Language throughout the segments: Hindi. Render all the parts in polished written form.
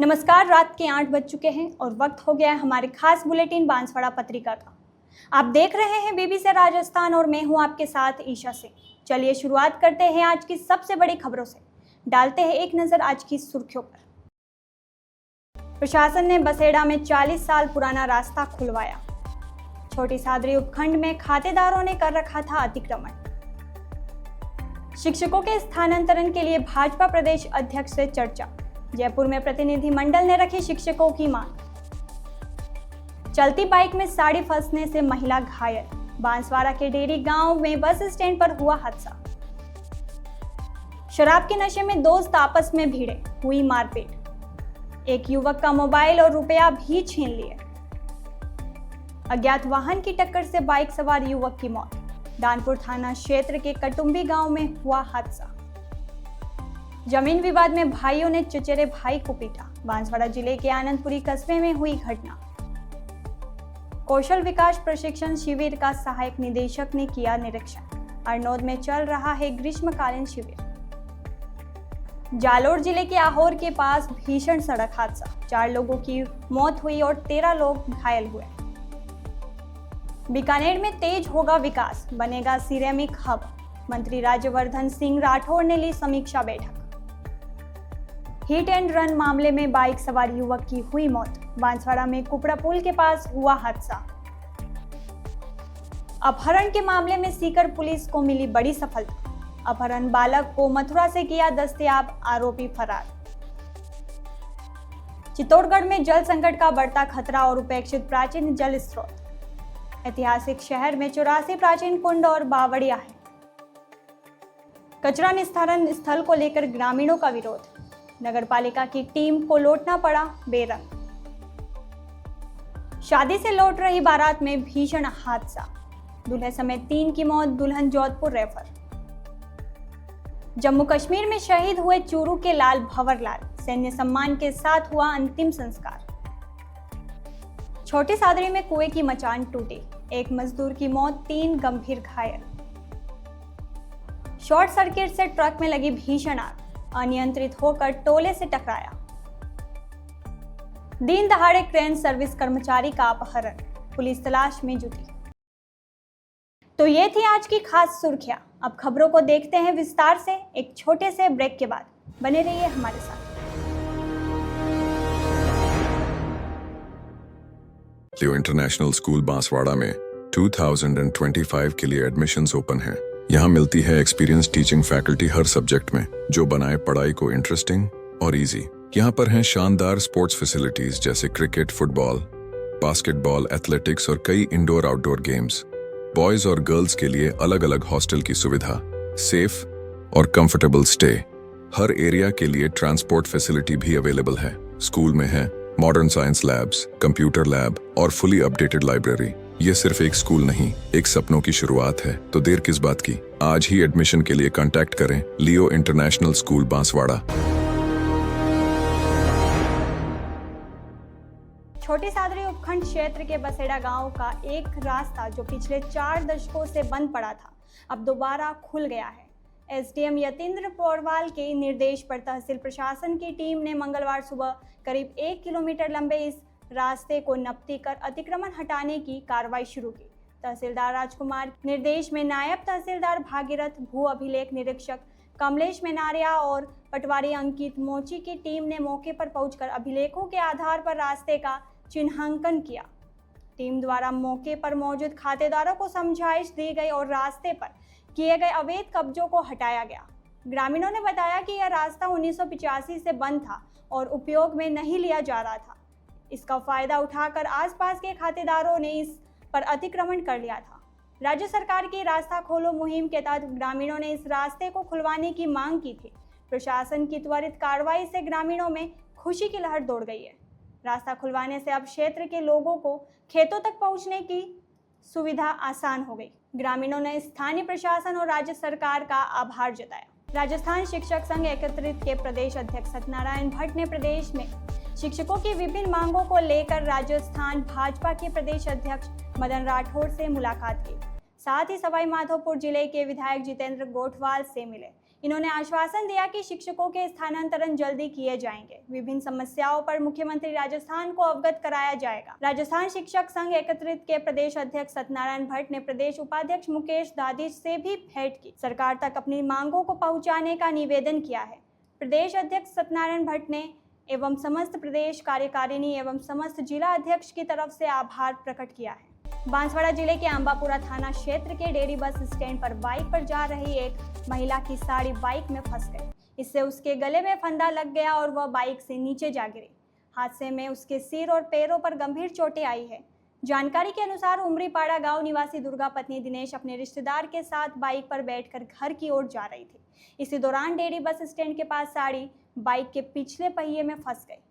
नमस्कार। रात के 8 बज चुके हैं और वक्त हो गया है हमारे खास बुलेटिन बांसवाड़ा पत्रिका का। आप देख रहे हैं बीबीसी राजस्थान और मैं हूं आपके साथ ईशा सिंह। चलिए शुरुआत करते हैं आज की सबसे बड़ी खबरों से। डालते हैं एक नजर आज की सुर्खियों पर। प्रशासन ने बसेड़ा में 40 साल पुराना रास्ता खुलवाया। छोटी सादरी उपखंड में खातेदारों ने कर रखा था अतिक्रमण। शिक्षकों के स्थानांतरण के लिए भाजपा प्रदेश अध्यक्ष से चर्चा। जयपुर में प्रतिनिधिमंडल ने रखी शिक्षकों की मांग। चलती बाइक में साड़ी फंसने से महिला घायल। बांसवाड़ा के डेरी गांव में बस स्टैंड पर हुआ हादसा। शराब के नशे में दोस्त आपस में भिड़े, हुई मारपीट। एक युवक का मोबाइल और रुपया भी छीन लिए। अज्ञात वाहन की टक्कर से बाइक सवार युवक की मौत। दानपुर थाना क्षेत्र के कटुंबी गांव में हुआ हादसा। जमीन विवाद में भाइयों ने चचेरे भाई को पीटा। बांसवाड़ा जिले के आनंदपुरी कस्बे में हुई घटना। कौशल विकास प्रशिक्षण शिविर का सहायक निदेशक ने किया निरीक्षण। अरनोद में चल रहा है ग्रीष्मकालीन शिविर। जालोर जिले के आहोर के पास भीषण सड़क हादसा। 4 लोगों की मौत हुई और 13 लोग घायल हुए। बीकानेर में तेज होगा विकास, बनेगा सिरेमिक हब। मंत्री राज्यवर्धन सिंह राठौर ने ली समीक्षा बैठक। हिट एंड रन मामले में बाइक सवार युवक की हुई मौत। बांसवाड़ा में कुपड़ा पुल के पास हुआ हादसा। अपहरण के मामले में सीकर पुलिस को मिली बड़ी सफलता। अपहरण बालक को मथुरा से किया दस्तयाब, आरोपी फरार। चित्तौड़गढ़ में जल संकट का बढ़ता खतरा और उपेक्षित प्राचीन जल स्रोत। ऐतिहासिक शहर में 84 प्राचीन कुंड और बावड़िया है। कचरा निस्तारण स्थल को लेकर ग्रामीणों का विरोध। नगरपालिका की टीम को लौटना पड़ा बेरंग। शादी से लौट रही बारात में भीषण हादसा। दूल्हे समेत 3 की मौत, दुल्हन जोधपुर रेफर। जम्मू कश्मीर में शहीद हुए चूरू के लाल भंवरलाल, सैन्य सम्मान के साथ हुआ अंतिम संस्कार। छोटी सादरी में कुएं की मचान टूटी, 1 मजदूर की मौत, 3 गंभीर घायल। शॉर्ट सर्किट से ट्रक में लगी भीषण आग, अनियंत्रित होकर टोले से टकराया। दिन दहाड़े क्रेन सर्विस कर्मचारी का अपहरण, पुलिस तलाश में जुटी। तो ये थी आज की खास सुर्खियां। अब खबरों को देखते हैं विस्तार से एक छोटे से ब्रेक के बाद। बने रहिए हमारे साथ। लियो इंटरनेशनल स्कूल बांसवाड़ा में 2025 के लिए एडमिशन्स ओपन हैं। यहाँ मिलती है एक्सपीरियंस टीचिंग फैकल्टी हर सब्जेक्ट में, जो बनाए पढ़ाई को इंटरेस्टिंग और इजी। यहाँ पर हैं शानदार स्पोर्ट्स फैसिलिटीज जैसे क्रिकेट, फुटबॉल, बास्केटबॉल, एथलेटिक्स और कई इंडोर आउटडोर गेम्स। बॉयज और गर्ल्स के लिए अलग अलग हॉस्टल की सुविधा, सेफ और कंफर्टेबल स्टे। हर एरिया के लिए ट्रांसपोर्ट फैसिलिटी भी अवेलेबल है। स्कूल में है modern science labs, computer lab और फुली अपडेटेड लाइब्रेरी। ये सिर्फ एक स्कूल नहीं, एक सपनों की शुरुआत है। तो देर किस बात की, आज ही एडमिशन के लिए कांटेक्ट करें लियो इंटरनेशनल स्कूल बांसवाड़ा। छोटी सादरी उपखंड क्षेत्र के बसेड़ा गांव का एक रास्ता जो पिछले 4 दशकों से बंद पड़ा था, अब दोबारा खुल गया है। एसडीएम यतीन्द्र पौरवाल के निर्देश पर तहसील प्रशासन की टीम ने मंगलवार सुबह करीब 1 किलोमीटर लंबे इस रास्ते को नपती कर अतिक्रमण हटाने की कार्रवाई शुरू की। तहसीलदार राजकुमार निर्देश में नायब तहसीलदार भागीरथ, भू अभिलेख निरीक्षक कमलेश मेनारिया और पटवारी अंकित मोची की टीम ने मौके पर पहुंचकर अभिलेखों के आधार पर रास्ते का चिन्हांकन किया। टीम द्वारा मौके पर मौजूद खातेदारों को समझाइश दी गई और रास्ते पर किए गए अवैध कब्जों को हटाया गया। ग्रामीणों ने बताया कि यह रास्ता 1985 से बंद था और उपयोग में नहीं लिया जा रहा था। इसका फायदा उठाकर आसपास के खातेदारों ने इस पर अतिक्रमण कर लिया था। राज्य सरकार की रास्ता खोलो मुहिम के तहत ग्रामीणों ने इस रास्ते को खुलवाने की मांग की थी। प्रशासन की त्वरित कार्रवाई से ग्रामीणों में खुशी की लहर दौड़ गई है। रास्ता खुलवाने से अब क्षेत्र के लोगों को खेतों तक पहुंचने की सुविधा आसान हो गई। ग्रामीणों ने स्थानीय प्रशासन और राज्य सरकार का आभार जताया। राजस्थान शिक्षक संघ एकत्रित के प्रदेश अध्यक्ष सत्यनारायण भट्ट ने प्रदेश में शिक्षकों की विभिन्न मांगों को लेकर राजस्थान भाजपा के प्रदेश अध्यक्ष मदन राठौर से मुलाकात की। साथ ही सवाई माधोपुर जिले के विधायक जितेंद्र गोठवाल से मिले। इन्होंने आश्वासन दिया कि शिक्षकों के स्थानांतरण जल्दी किए जाएंगे। विभिन्न समस्याओं पर मुख्यमंत्री राजस्थान को अवगत कराया जाएगा। राजस्थान शिक्षक संघ एकत्रित के प्रदेश अध्यक्ष सत्यनारायण भट्ट ने प्रदेश उपाध्यक्ष मुकेश दादिश से भी भेंट की सरकार तक अपनी मांगों को पहुंचाने का निवेदन किया है। प्रदेश अध्यक्ष सत्यनारायण भट्ट ने एवं समस्त प्रदेश कार्यकारिणी एवं समस्त जिला अध्यक्ष की तरफ से आभार प्रकट किया है। बांसवाड़ा जिले के अंबापुरा थाना क्षेत्र के डेरी बस स्टैंड पर बाइक पर जा रही एक महिला की साड़ी बाइक में फंस गई। इससे उसके गले में फंदा लग गया और वह बाइक से नीचे जा गिरी। हादसे में उसके सिर और पैरों पर गंभीर चोटें आई है। जानकारी के अनुसार उमरीपाड़ा गांव निवासी दुर्गा पत्नी दिनेश अपने रिश्तेदार के साथ बाइक पर बैठकर घर की ओर जा रही थी। इसी दौरान डेरी बस स्टैंड के पास साड़ी बाइक के पिछले पहिए में फंस गई,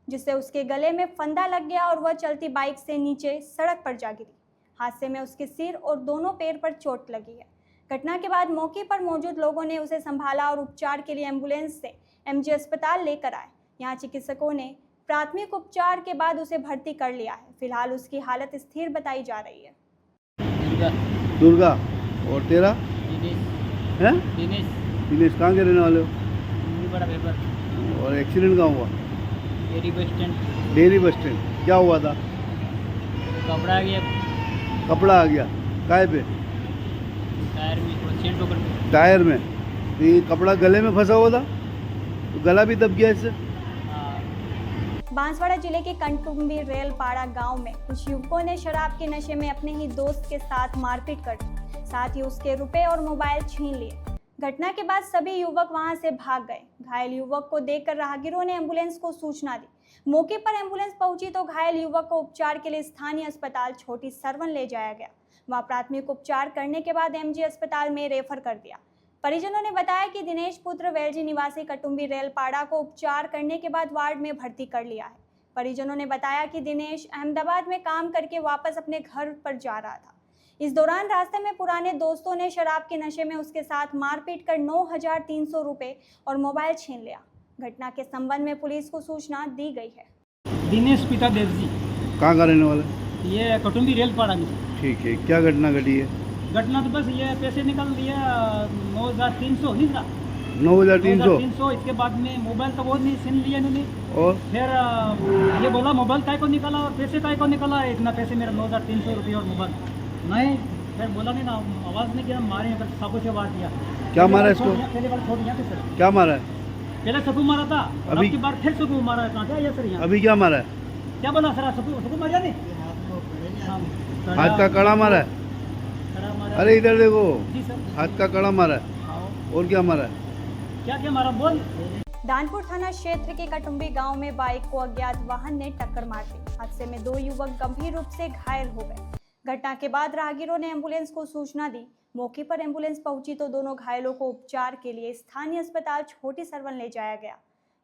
जिससे उसके गले में फंदा लग गया और वह चलती बाइक से नीचे सड़क पर जा गिरी। हादसे में उसके सिर और दोनों पैर पर चोट लगी है। घटना के बाद मौके पर मौजूद लोगों ने उसे संभाला और उपचार के लिए एम्बुलेंस से एमजी अस्पताल लेकर आए। यहाँ चिकित्सकों ने प्राथमिक उपचार के बाद उसे भर्ती कर लिया है। फिलहाल उसकी हालत स्थिर बताई जा रही है। दुर्गा और तेरा है? दिनेश दिनेश कहाँ के रहने वाले हो? बड़ा पेपर और एक्सीडेंट कहाँ हुआ? Dairy bus stand. Dairy bus stand. क्या हुआ था? कपड़ा आ गया कपड़ा आ गया काय पे? टायर में और सीट पकड़ के। टायर में। तो ये कपड़ा गले में फंसा हुआ था तो गला भी दब गया इससे। बांसवाड़ा जिले के कंटुम्बी रेलपाड़ा गांव में कुछ युवकों ने शराब के नशे में अपने ही दोस्त के साथ मारपीट कर दी, साथ ही उसके रुपए और मोबाइल छीन लिए। घटना के बाद सभी युवक वहां से भाग गए। घायल युवक को देखकर राहगीरों ने एम्बुलेंस को सूचना दी। मौके पर एम्बुलेंस पहुंची तो घायल युवक को उपचार के लिए स्थानीय अस्पताल छोटी सरवन ले जाया गया। वहां प्राथमिक उपचार करने के बाद एमजी अस्पताल में रेफर कर दिया। परिजनों ने बताया कि दिनेश पुत्र वेलजी निवासी कटुम्बी रेलपाड़ा को उपचार करने के बाद वार्ड में भर्ती कर लिया है। परिजनों ने बताया कि दिनेश अहमदाबाद में काम करके वापस अपने घर पर जा रहा था। इस दौरान रास्ते में पुराने दोस्तों ने शराब के नशे में उसके साथ मारपीट कर 9,300 रुपए और मोबाइल छीन लिया। घटना के संबंध में पुलिस को सूचना दी गई है। दिनेश पिता देव जी कहाँ का रहने वाला? ये कटुम्बी रेलपाड़ा में। ठीक है, क्या घटना घटी है? घटना तो बस ये पैसे निकल दिया 9,300 नहीं था 9,300। इसके बाद में मोबाइल तो बहुत नहीं छीन लिया इन्होंने। और फिर ये बोला मोबाइल काय को निकाला और पैसे काय को निकाला, इतना पैसे मेरा 9,300 रुपये और मोबाइल नहीं। फिर बोला नहीं ना, आवाज़ नहीं किया, मारे अगर सबको से आवाज़ दिया। क्या मारा इसको? पहले बार छोड़ दिया था सर। क्या मारा है? पहले सकू मारा था, अभी अभी की बार फिर सकू मारा है। कहाँ ये सर यहाँ अभी क्या मारा है? क्या बोला सर? सकू मारा नहीं, हाथ का कड़ा मारा है? कड़ा मारा। अरे इधर देखो, जी सर। हाथ का कड़ा मारा है। और क्या मारा है? क्या मारा बोल। दानपुर थाना क्षेत्र के कटुम्बी गांव में बाइक को अज्ञात वाहन ने टक्कर मार दी। हादसे में 2 युवक गंभीर रूप से घायल हो गए। घटना के बाद राहगीरों ने एम्बुलेंस को सूचना दी। मौके पर एम्बुलेंस पहुंची तो दोनों घायलों को उपचार के लिए स्थानीय अस्पताल छोटी सरवन ले जाया गया।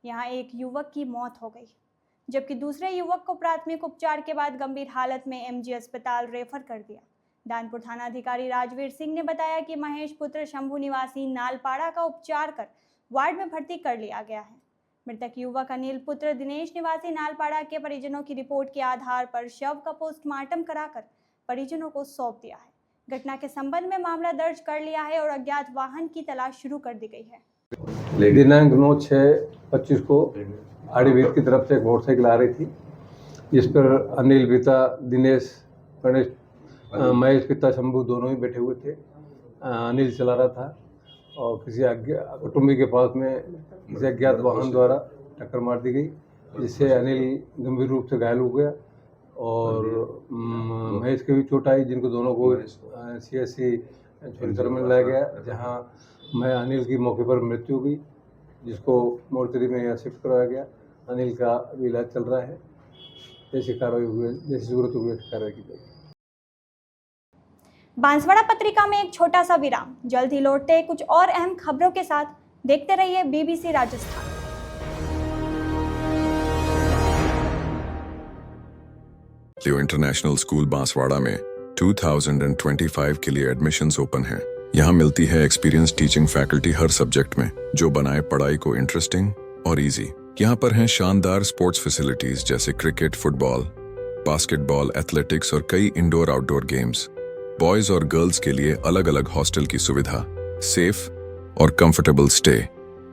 यहां एक युवक की मौत हो गई, जबकि दूसरे युवक को प्राथमिक उपचार के बाद गंभीर हालत में एमजी अस्पताल रेफर कर दिया। दानपुर थाना अधिकारी राजवीर सिंह ने बताया कि महेश पुत्र शंभू निवासी नालपाड़ा का उपचार कर वार्ड में भर्ती कर लिया गया है। मृतक युवक अनिल पुत्र दिनेश निवासी नालपाड़ा के परिजनों की रिपोर्ट के आधार पर शव का पोस्टमार्टम कराकर परिजनों को सौंप दिया है। घटना के संबंध में मामला दर्ज कर लिया है और अज्ञात वाहन की तलाश शुरू कर दी गई है। दिनांक 9/6/25 को आड़ीवीर की तरफ से एक मोटरसाइकिल आ रही थी, जिस पर अनिल पिता दिनेश, गणेश महेश पिता शंभू दोनों ही बैठे हुए थे। अनिल चला रहा था और किसी कुटुंबी के पास में किसी अज्ञात वाहन द्वारा टक्कर मार दी गई, जिससे अनिल गंभीर रूप से घायल हो गया और महेश के भी चोट आई, जिनको दोनों को CSC छोटी सरवन में लाया गया, जहां मैं अनिल की मौके पर मृत्यु हुई, जिसको मोर्चरी में यहाँ शिफ्ट करवाया गया। अनिल का अभी इलाज चल रहा है। जैसी कार्रवाई हुई, जैसी जरूरत हुई वैसी कार्रवाई की जाएगी। बांसवाड़ा पत्रिका में एक छोटा सा विराम, जल्द ही लौटते हैं कुछ और अहम खबरों के साथ। देखते रहिए BBC राजस्थान। लियो इंटरनेशनल स्कूल बांसवाड़ा में 2025 के लिए एडमिशन्स ओपन हैं। यहाँ मिलती है एक्सपीरियंस टीचिंग फैकल्टी हर सब्जेक्ट में, जो बनाए पढ़ाई को इंटरेस्टिंग और इजी। यहाँ पर हैं शानदार स्पोर्ट्स फैसिलिटीज जैसे क्रिकेट, फुटबॉल, बास्केटबॉल, एथलेटिक्स और कई इंडोर आउटडोर गेम्स। बॉयज और गर्ल्स के लिए अलग अलग हॉस्टल की सुविधा, सेफ और कंफर्टेबल स्टे।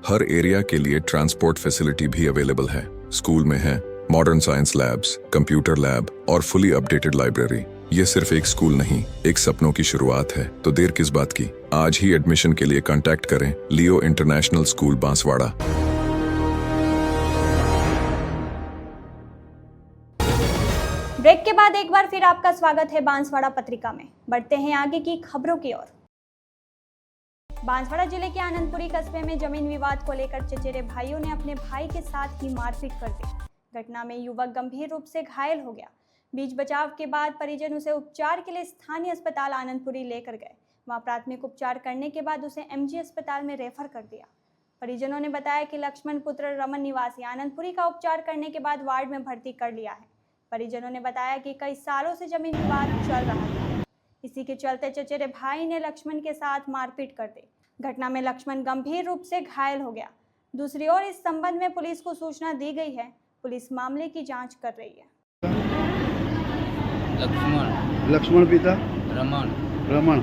हर एरिया के लिए ट्रांसपोर्ट फैसिलिटी भी अवेलेबल है। स्कूल में है modern science labs, computer lab और फुली अपडेटेड लाइब्रेरी। ये सिर्फ एक स्कूल नहीं, एक सपनों की शुरुआत है। तो देर किस बात की, आज ही एडमिशन के लिए कांटेक्ट करें लियो इंटरनेशनल स्कूल बांसवाड़ा। ब्रेक के बाद एक बार फिर आपका स्वागत है बांसवाड़ा पत्रिका में। बढ़ते हैं आगे की खबरों की ओर। बांसवाड़ा जिले के आनंदपुरी कस्बे में जमीन विवाद को लेकर चचेरे भाइयों ने अपने भाई के साथ ही मारपीट कर दी। घटना में युवक गंभीर रूप से घायल हो गया। बीच बचाव के बाद परिजन उसे उपचार के लिए स्थानीय अस्पताल आनंदपुरी लेकर गए। वहां प्राथमिक उपचार करने के बाद उसे एमजी अस्पताल में रेफर कर दिया। परिजनों ने बताया कि लक्ष्मण पुत्र रमन निवासी आनंदपुरी का उपचार करने के बाद वार्ड में भर्ती कर लिया है। परिजनों ने बताया कि कई सालों से जमीन विवाद चल रहा था। इसी के चलते चचेरे भाई ने लक्ष्मण के साथ मारपीट कर दी। घटना में लक्ष्मण गंभीर रूप से घायल हो गया। दूसरी ओर इस संबंध में पुलिस को सूचना दी गई है। पुलिस मामले की जांच कर रही है। लक्ष्मण पिता रमन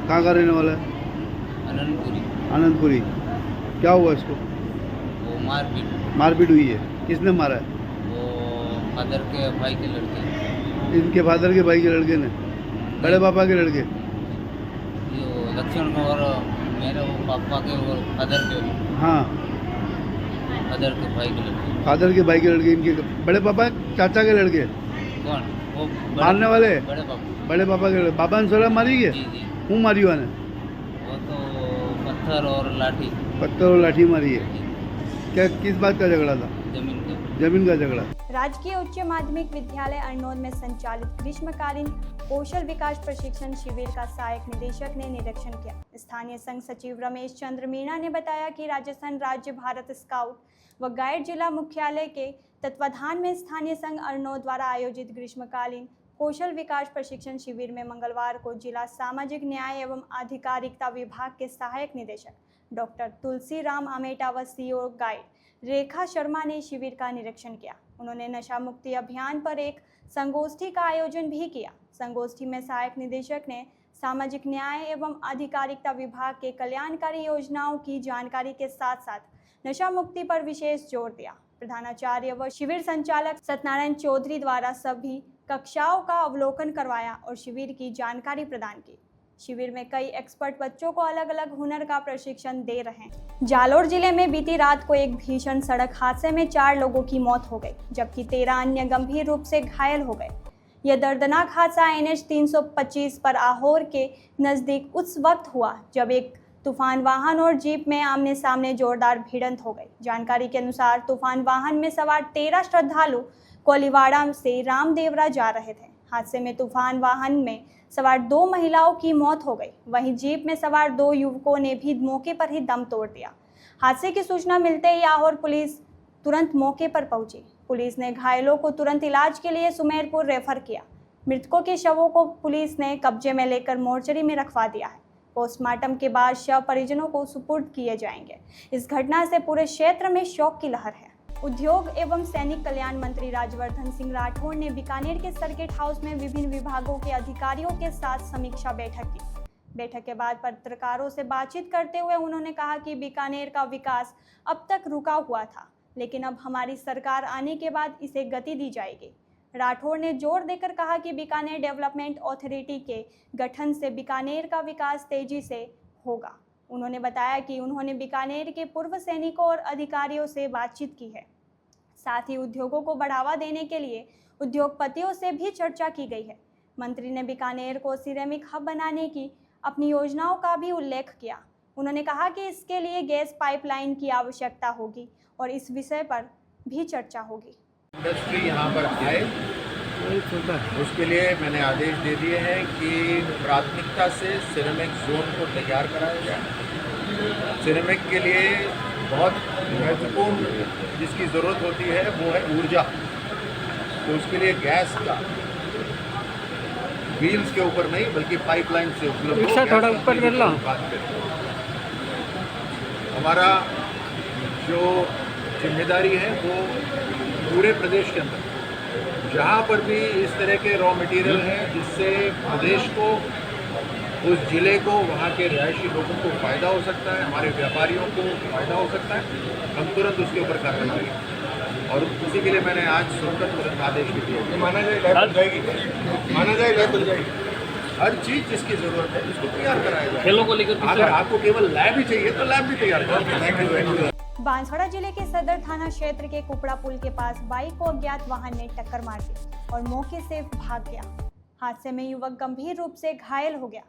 कहाँ का रहने वाला है? आनंदपुरी। क्या हुआ इसको? वो मारपीट हुई है। किसने मारा है? वो फादर के भाई के लड़के। इनके फादर के भाई के लड़के ने? बड़े पापा के लड़के? जो लक्ष्मण और मेरे वो पापा के और फादर के। हाँ, फादर के भाई के लड़के। फादर के भाई के लड़के। इनके बड़े पापा चाचा के लड़के? कौन? वो मारने वाले? बड़े पापा के लड़के। बाबा ने सोलह मारी है? जी जी। हूँ मारी वाने? वो तो पत्थर और लाठी मारी है। क्या किस बात का झगड़ा था? जमीन का झगड़ा। राजकीय उच्च माध्यमिक विद्यालय अरनोद में संचालित ग्रीष्मकालीन कौशल विकास प्रशिक्षण शिविर का सहायक निदेशक ने निरीक्षण किया। स्थानीय संघ सचिव रमेश चंद्र मीणा ने बताया कि राजस्थान राज्य भारत स्काउट व गाइड जिला मुख्यालय के तत्वाधान में स्थानीय संघ अरनोद द्वारा आयोजित ग्रीष्मकालीन कौशल विकास प्रशिक्षण शिविर में मंगलवार को जिला सामाजिक न्याय एवं आधिकारिकता विभाग के सहायक निदेशक डॉक्टर तुलसी राम आमेटा व सीओ गाइड रेखा शर्मा ने शिविर का निरीक्षण किया। उन्होंने नशा मुक्ति अभियान पर एक संगोष्ठी का आयोजन भी किया। संगोष्ठी में सहायक निदेशक ने सामाजिक न्याय एवं आधिकारिकता विभाग के कल्याणकारी योजनाओं की जानकारी के साथ साथ नशा मुक्ति पर विशेष जोर दिया। प्रधानाचार्य व शिविर संचालक सत्यनारायण चौधरी द्वारा सभी कक्षाओं का अवलोकन करवाया और शिविर की जानकारी प्रदान की। शिविर में कई एक्सपर्ट बच्चों को अलग अलग हुनर का प्रशिक्षण दे रहे हैं। जालोर जिले में बीती रात को एक भीषण सड़क हादसे में 4 लोगों की मौत हो गई, जबकि 13 अन्य गंभीर रूप से घायल हो गए। यह दर्दनाक हादसा NH 325 पर आहोर के नज़दीक उस वक्त हुआ जब एक तूफान वाहन और जीप में आमने सामने जोरदार भिड़ंत हो गई। जानकारी के अनुसार तूफान वाहन में सवार 13 श्रद्धालु कोलीवाड़ा से रामदेवरा जा रहे थे। हादसे में तूफान वाहन में सवार 2 महिलाओं की मौत हो गई। वहीं जीप में सवार 2 युवकों ने भी मौके पर ही दम तोड़ दिया। हादसे की सूचना मिलते ही आहोर पुलिस तुरंत मौके पर पहुंची। पुलिस ने घायलों को तुरंत इलाज के लिए सुमेरपुर रेफर किया। मृतकों के शवों को पुलिस ने कब्जे में लेकर मोर्चरी में रखवा दिया है। पोस्टमार्टम के बाद शव परिजनों को सुपुर्द किए जाएंगे। इस घटना से पूरे क्षेत्र में शोक की लहर है। उद्योग एवं सैनिक कल्याण मंत्री राज्यवर्धन सिंह राठौड़ ने बीकानेर के सर्किट हाउस में विभिन्न विभागों के अधिकारियों के साथ समीक्षा बैठक की। बैठक के बाद पत्रकारों से बातचीत करते हुए उन्होंने कहा कि बीकानेर का विकास अब तक रुका हुआ था, लेकिन अब हमारी सरकार आने के बाद इसे गति दी जाएगी। राठौड़ ने जोर देकर कहा कि बीकानेर डेवलपमेंट अथॉरिटी के गठन से बीकानेर का विकास तेजी से होगा। उन्होंने बताया कि उन्होंने बीकानेर के पूर्व सैनिकों और अधिकारियों से बातचीत की है। साथ ही उद्योगों को बढ़ावा देने के लिए उद्योगपतियों से भी चर्चा की गई है। मंत्री ने बीकानेर को सिरेमिक हब बनाने की अपनी योजनाओं का भी उल्लेख किया। उन्होंने कहा कि इसके लिए गैस पाइपलाइन की आवश्यकता होगी और इस विषय पर भी चर्चा होगी। इंडस्ट्री यहाँ पर आए, उसके लिए मैंने आदेश दे दिए हैं कि प्राथमिकता से सिरेमिक जोन को तैयार कराया जाए। सिरेमिक के लिए बहुत महत्वपूर्ण जिसकी ज़रूरत होती है वो है ऊर्जा। तो उसके लिए गैस का व्हील्स के ऊपर नहीं बल्कि पाइपलाइन से उपलब्ध हो। थोड़ा ऊपर कर लो। हमारा जो जिम्मेदारी है वो पूरे प्रदेश के अंदर जहाँ पर भी इस तरह के रॉ मटेरियल हैं जिससे प्रदेश को उस ज़िले को, वहाँ के रिहायशी लोगों को फ़ायदा हो सकता है, हमारे व्यापारियों को फ़ायदा हो सकता है, हम तुरंत उसके ऊपर कार्रवाई करेंगे। और उसी के लिए मैंने आज सुनकर तुरंत आदेश भी दिया। माना जाए लैब बन जाएगी, माना जाए लैब बन जाएगी, हर चीज़ जिसकी ज़रूरत है उसको तैयार कराया जाए। खेलों को लेकर अगर आपको केवल लैब ही चाहिए तो लैब भी तैयार करें। Thank you. बांसवाड़ा जिले के सदर थाना क्षेत्र के कुपड़ा पुल के पास बाइक को अज्ञात वाहन ने टक्कर मार दी और मौके से भाग गया। हादसे में युवक गंभीर रूप से घायल हो गया।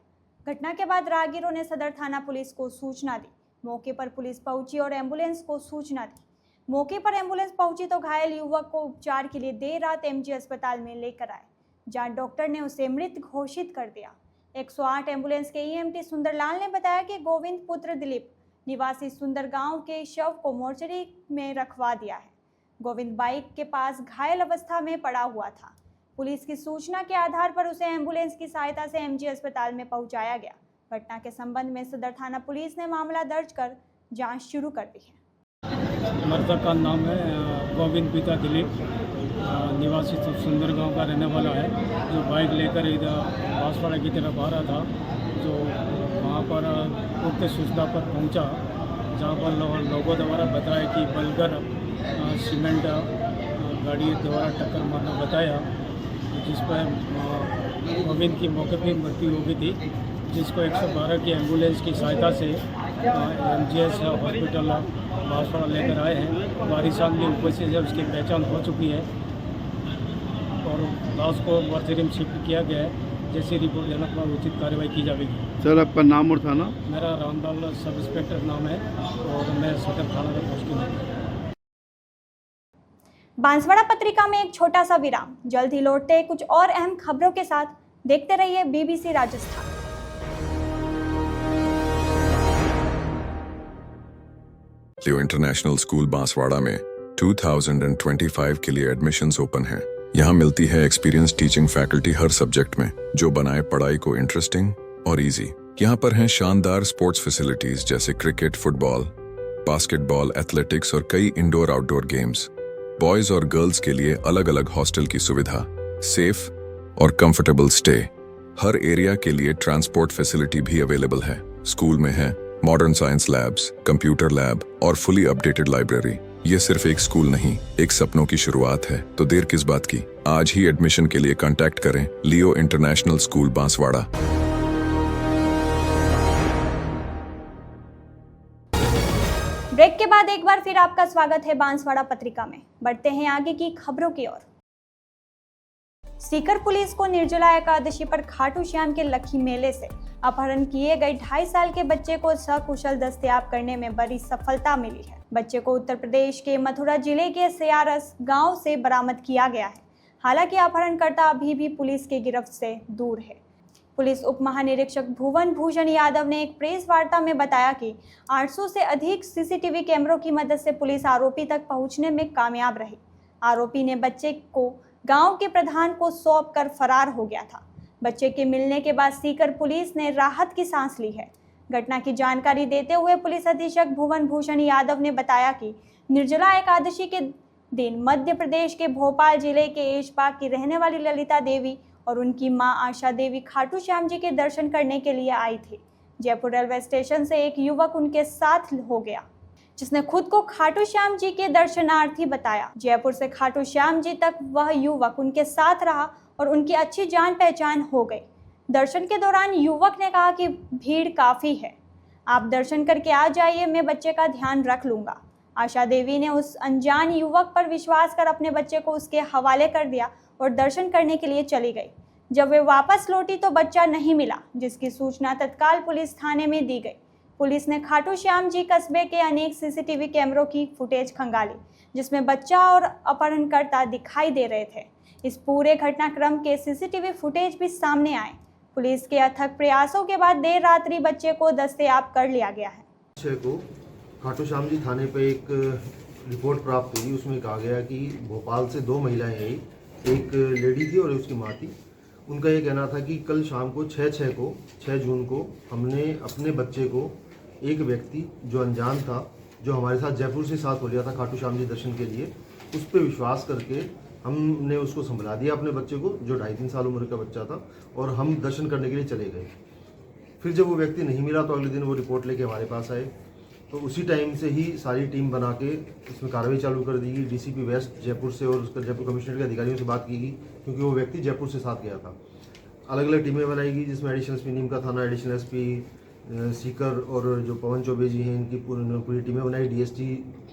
घटना के बाद राहगीरों ने सदर थाना पुलिस को सूचना दी। मौके पर पुलिस पहुंची और एम्बुलेंस को सूचना दी। मौके पर एम्बुलेंस पहुंची तो घायल युवक को उपचार के लिए देर रात एमजी अस्पताल में लेकर आए, जहां डॉक्टर ने उसे मृत घोषित कर दिया। 108 एम्बुलेंस के ईएमटी सुंदरलाल ने बताया कि गोविंद पुत्र दिलीप निवासी सुंदर गांव के शव को मोर्चरी में रखवा दिया है। गोविंद बाइक के पास घायल अवस्था में पड़ा हुआ था। पुलिस की सूचना के आधार पर उसे एम्बुलेंस की सहायता से एमजी अस्पताल में पहुंचाया गया। घटना के संबंध में सदर थाना पुलिस ने मामला दर्ज कर जांच शुरू कर दी है। मृतक का नाम है गोविंद पिता दिलीप, निवासी सुंदर गांव का रहने वाला है, जो बाइक लेकर इधर बांसवाड़ा की तरफ आ रहा था। जो वहाँ पर उक्त सूचना पर पहुँचा, जहाँ पर लोगों द्वारा बताया कि बलगर सीमेंट गाड़ी द्वारा टक्कर मारना बताया, जिस पर गोविंद की मौके पर मृत्यु हो गई थी, जिसको 112 की एम्बुलेंस की सहायता से एमजीएस हॉस्पिटल बांसवाड़ा लेकर आए हैं। वारिसान भी उपस्थित है, उसकी पहचान हो चुकी है और लाश को मोर्चरी में शिफ्ट किया गया है। जैसी रिपोर्ट लेना पर उचित कार्रवाई की जाएगी। सर आपका नाम और थाना? मेरा रामलाल सब इंस्पेक्टर नाम है और मैं सदर थाना का पोस्टिंग हूँ। बांसवाड़ा पत्रिका में एक छोटा सा विराम, जल्द ही लौटते हैं कुछ और अहम खबरों के साथ। देखते रहिए बीबीसी राजस्थान। लियो इंटरनेशनल स्कूल बांसवाड़ा में 2025 के लिए एडमिशन्स ओपन हैं। यहाँ मिलती है एक्सपीरियंस टीचिंग फैकल्टी हर सब्जेक्ट में, जो बनाए पढ़ाई को इंटरेस्टिंग और इजी। यहाँ पर हैं शानदार स्पोर्ट्स फैसिलिटीज जैसे क्रिकेट, फुटबॉल, बास्केटबॉल, एथलेटिक्स और कई इंडोर आउटडोर गेम्स। बॉयज और गर्ल्स के लिए अलग अलग हॉस्टल की सुविधा, सेफ और कंफर्टेबल स्टे। हर एरिया के लिए ट्रांसपोर्ट फैसिलिटी भी अवेलेबल है। स्कूल में है modern science labs, computer lab और फुली अपडेटेड लाइब्रेरी। ये सिर्फ एक स्कूल नहीं, एक सपनों की शुरुआत है। तो देर किस बात की, आज ही एडमिशन के लिए कांटेक्ट करें लियो इंटरनेशनल स्कूल बांसवाड़ा। ब्रेक के बाद एक बार फिर आपका स्वागत है बांसवाड़ा पत्रिका में। बढ़ते हैं आगे की खबरों की ओर। सीकर पुलिस को निर्जला एकादशी पर खाटू श्याम के लखी मेले से अपहरण किए गए 2.5 साल के बच्चे को सकुशल दस्तयाब करने में बड़ी सफलता मिली है। बच्चे को उत्तर प्रदेश के मथुरा जिले के सियारस गांव से बरामद किया गया है। हालांकि अपहरणकर्ता अभी भी पुलिस के गिरफ्त से दूर है। पुलिस उप महानिरीक्षक भुवन भूषण यादव ने एक प्रेस वार्ता में बताया कि 800 से अधिक सीसीटीवी कैमरों की मदद से पुलिस आरोपी तक पहुंचने में कामयाब रही। आरोपी ने बच्चे को गांव के प्रधान को सौंप कर फरार हो गया था। बच्चे के मिलने के बाद सीकर पुलिस ने राहत की सांस ली है। घटना की जानकारी देते हुए पुलिस अधीक्षक भुवन भूषण यादव ने बताया कि निर्जला एकादशी के दिन मध्य प्रदेश के भोपाल जिले के ऐशबाग की रहने वाली ललिता देवी और उनकी मां आशा देवी खाटू श्याम जी के दर्शन करने के लिए आई थी। जयपुर रेलवे स्टेशन से एक युवक उनके साथ हो गया, जिसने खुद को खाटू श्याम जी के दर्शनार्थी बताया। जयपुर से खाटू श्याम जी तक वह युवक उनके साथ रहा और उनकी अच्छी जान पहचान हो गई। दर्शन के दौरान युवक ने कहा कि भीड़ काफ़ी है, आप दर्शन करके आ जाइए, मैं बच्चे का ध्यान रख लूँगा। आशा देवी ने उस अनजान युवक पर विश्वास कर अपने बच्चे को उसके हवाले कर दिया और दर्शन करने के लिए चली गई। जब वे वापस लौटी तो बच्चा नहीं मिला, जिसकी सूचना तत्काल पुलिस थाने में दी गई। पुलिस ने खाटू श्याम जी कस्बे के अनेक सीसीटीवी कैमरों की फुटेज खंगाली, जिसमें बच्चा और अपहरणकर्ता दिखाई दे रहे थे। इस पूरे घटनाक्रम के सीसीटीवी फुटेज भी सामने आए। पुलिस के अथक प्रयासों के बाद देर रात्रि बच्चे को दस्तयाब कर लिया गया है। बच्चे को खाटू श्याम जी थाने पे एक रिपोर्ट प्राप्त हुई। उसमें कहा गया कि भोपाल से 2 महिलाएं आई, एक लेडी थी और उसकी माँ थी। उनका ये कहना था कि कल शाम को 6 जून को हमने अपने बच्चे को एक व्यक्ति जो अनजान था, जो हमारे साथ जयपुर से साथ हो लिया था खाटू श्याम जी दर्शन के लिए, उस पर विश्वास करके हमने उसको संभला दिया अपने बच्चे को, जो 2.5-3 साल उम्र का बच्चा था, और हम दर्शन करने के लिए चले गए। फिर जब वो व्यक्ति नहीं मिला तो अगले दिन वो रिपोर्ट लेके हमारे पास आए, तो उसी टाइम से ही सारी टीम बना के इसमें कार्रवाई चालू कर दी गई। डीसीपी वेस्ट जयपुर से और उसका जयपुर कमिश्नर के अधिकारियों से बात की गई, क्योंकि वो व्यक्ति जयपुर से साथ गया था। अलग अलग टीमें बनाई गई, जिसमें एडिशनल एसपी नीम का थाना, एडिशनल एसपी सीकर और जो पवन चौबे जी हैं, इनकी पूरी टीमें बनाई। डीएसटी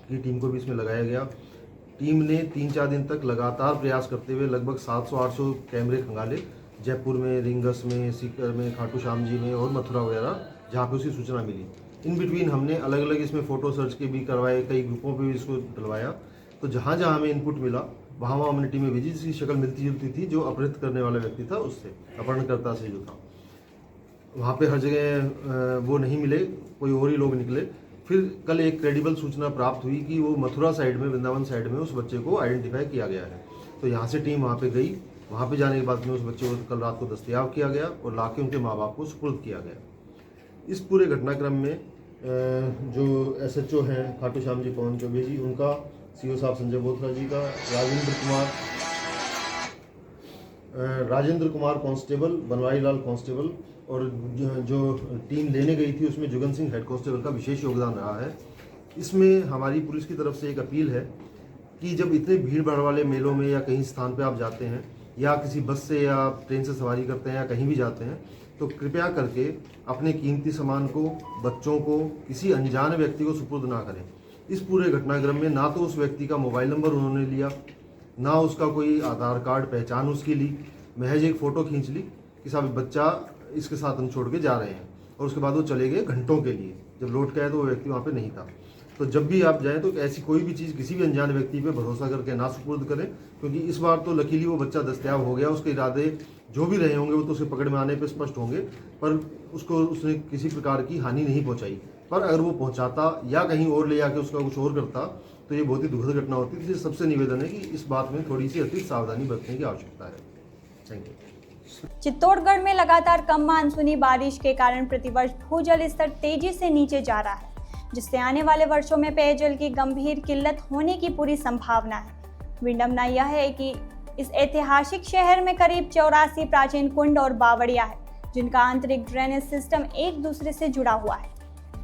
की टीम को भी इसमें लगाया गया। टीम ने 3-4 दिन तक लगातार प्रयास करते हुए लगभग 700-800 कैमरे खंगाले, जयपुर में, रिंगस में, सीकर में, खाटू श्याम जी में और मथुरा वगैरह, जहाँ पे उसकी सूचना मिली। इन बिटवीन हमने अलग अलग इसमें फ़ोटो सर्च के भी करवाए, कई ग्रुपों पे भी इसको डलवाया। तो जहाँ जहाँ हमें इनपुट मिला वहाँ वहाँ हमने टीमें भेजी, जिसकी शक्ल मिलती जुलती थी जो अपहृत करने वाला व्यक्ति था उससे, अपहरणकर्ता से जो था। वहाँ पे हर जगह वो नहीं मिले, कोई और ही लोग निकले। फिर कल एक क्रेडिबल सूचना प्राप्त हुई कि वो मथुरा साइड में, वृंदावन साइड में उस बच्चे को आइडेंटिफाई किया गया है। तो यहाँ से टीम वहाँ पे गई। वहाँ पे जाने के बाद में उस बच्चे को कल रात को दस्तयाब किया गया और लाके उनके माँ बाप को सुपुर्द किया गया। इस पूरे घटनाक्रम में जो SHO हैं खाटू श्याम जी पवन चौबे जी, उनका, CO साहब संजय बोथरा जी का, राजेंद्र कुमार कांस्टेबल, बनवारी लाल कांस्टेबल और जो टीम लेने गई थी उसमें जुगन सिंह हेड कांस्टेबल का विशेष योगदान रहा है। इसमें हमारी पुलिस की तरफ से एक अपील है कि जब इतने भीड़ भाड़ वाले मेलों में या कहीं स्थान पे आप जाते हैं या किसी बस से या ट्रेन से सवारी करते हैं या कहीं भी जाते हैं, तो कृपया करके अपने कीमती सामान को, बच्चों को किसी अनजान व्यक्ति को सुपुर्द ना करें। इस पूरे घटनाक्रम में ना तो उस व्यक्ति का मोबाइल नंबर उन्होंने लिया, ना उसका कोई आधार कार्ड पहचान उसकी ली, महज एक फ़ोटो खींच ली कि साहब बच्चा इसके साथ हम छोड़ के जा रहे हैं, और उसके बाद वो चले गए घंटों के लिए। जब लौट के आए तो वो व्यक्ति वहाँ पे नहीं था। तो जब भी आप जाएं तो ऐसी कोई भी चीज़ किसी भी अनजान व्यक्ति पे भरोसा करके ना सुपुर्द करें, क्योंकि इस बार तो लकीली वो बच्चा दस्तयाब हो गया। उसके इरादे जो भी रहे होंगे वो तो उसे पकड़ में आने पे स्पष्ट होंगे, पर उसने किसी प्रकार की हानि नहीं पहुंचाई। पर अगर वो पहुंचाता या कहीं और ले जाके उसका कुछ और करता तो ये बहुत ही दुखद घटना होती। इसलिए सबसे निवेदन है कि इस बात में थोड़ी सी अतिरिक्त सावधानी बरतने की आवश्यकता है। Thank you. चित्तौड़गढ़ में लगातार कम मानसूनी बारिश के कारण प्रतिवर्ष भूजल स्तर तेजी से नीचे जा रहा है, जिससे आने वाले वर्षों में पेयजल की गंभीर किल्लत होने की पूरी संभावना है। विडंबना यह है कि इस ऐतिहासिक शहर में करीब 84 प्राचीन कुंड और बावड़ियां हैं, जिनका आंतरिक ड्रेनेज सिस्टम एक दूसरे से जुड़ा हुआ है।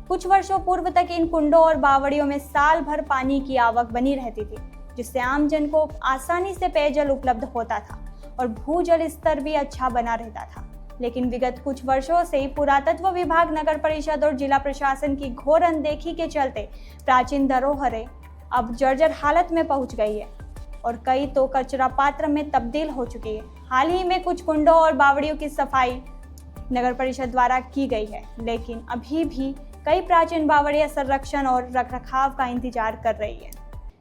कुछ वर्षों पूर्व तक इन कुंडों और बावड़ियों में साल भर पानी की आवक बनी रहती थी, जिससे आमजन को आसानी से पेयजल उपलब्ध होता था और भूजल स्तर भी अच्छा बना रहता था। लेकिन विगत कुछ वर्षों से पुरातत्व विभाग, नगर परिषद और जिला प्रशासन की घोर अनदेखी के चलते प्राचीन धरोहरें अब जर्जर हालत में पहुंच गई है और कई तो कचरा पात्र में तब्दील हो चुकी है। हाल ही में कुछ कुंडों और बावड़ियों की सफाई नगर परिषद द्वारा की गई है, लेकिन अभी भी कई प्राचीन बावड़ियां संरक्षण और रखरखाव का इंतजार कर रही है।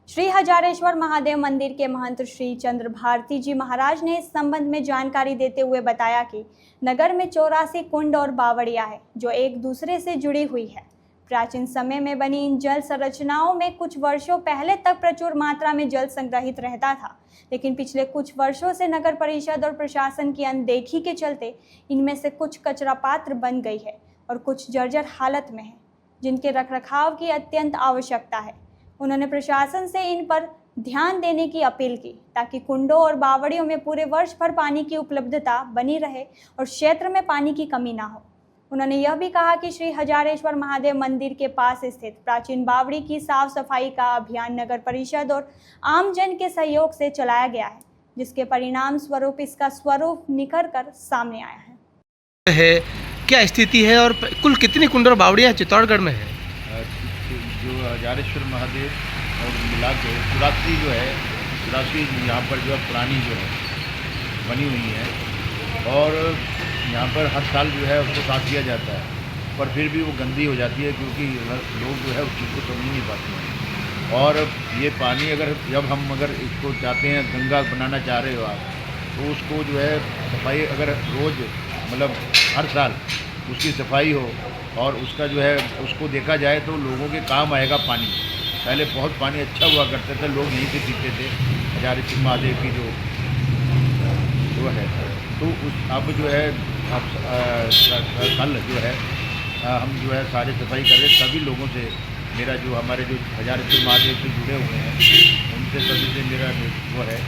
श्री हजारेश्वर महादेव मंदिर के महंत श्री चंद्र भारती जी महाराज ने इस संबंध में जानकारी देते हुए बताया कि नगर में 84 कुंड और बावड़ियां हैं, जो एक दूसरे से जुड़ी हुई है। प्राचीन समय में बनी इन जल संरचनाओं में कुछ वर्षों पहले तक प्रचुर मात्रा में जल संग्रहित रहता था, लेकिन पिछले कुछ वर्षों से नगर परिषद और प्रशासन की अनदेखी के चलते इनमें से कुछ कचरा पात्र बन गई है और कुछ जर्जर हालत में है, जिनके रखरखाव की अत्यंत आवश्यकता है। उन्होंने प्रशासन से इन पर ध्यान देने की अपील की, ताकि कुंडों और बावड़ियों में पूरे वर्ष भर पानी की उपलब्धता बनी रहे और क्षेत्र में पानी की कमी ना हो। उन्होंने यह भी कहा कि श्री हजारेश्वर महादेव मंदिर के पास स्थित प्राचीन बावड़ी की साफ सफाई का अभियान नगर परिषद और आमजन के सहयोग से चलाया गया है, जिसके परिणाम स्वरूप इसका स्वरूप निखर कर सामने आया है। क्या स्थिति है और कुल कितनी कुंड और बावड़ियाँ चित्तौड़गढ़ में है? जो हजारेश्वर महादेव और मिला के 84 जो है 84 यहाँ पर जो है पुरानी जो है बनी हुई है, और यहाँ पर हर साल जो है उसको साफ किया जाता है, पर फिर भी वो गंदी हो जाती है, क्योंकि लोग जो है उस चीज़ को समझ नहीं पाते हैं। और ये पानी जब हम इसको चाहते हैं, गंगा बनाना चाह रहे हो आप, तो उसको जो है सफाई अगर रोज़ मतलब हर साल उसकी सफाई हो और उसका जो है उसको देखा जाए तो लोगों के काम आएगा पानी। पहले बहुत पानी अच्छा हुआ करते थे, लोग यहीं से पीते थे हजारेश्वर महादेव की जो है। तो अब जो है कल जो है हम जो है सारे सफाई कर रहे सभी लोगों से, मेरा जो हमारे जो हजारेश्वर महादेव से जुड़े हुए हैं उनसे सभी से मेरा वो है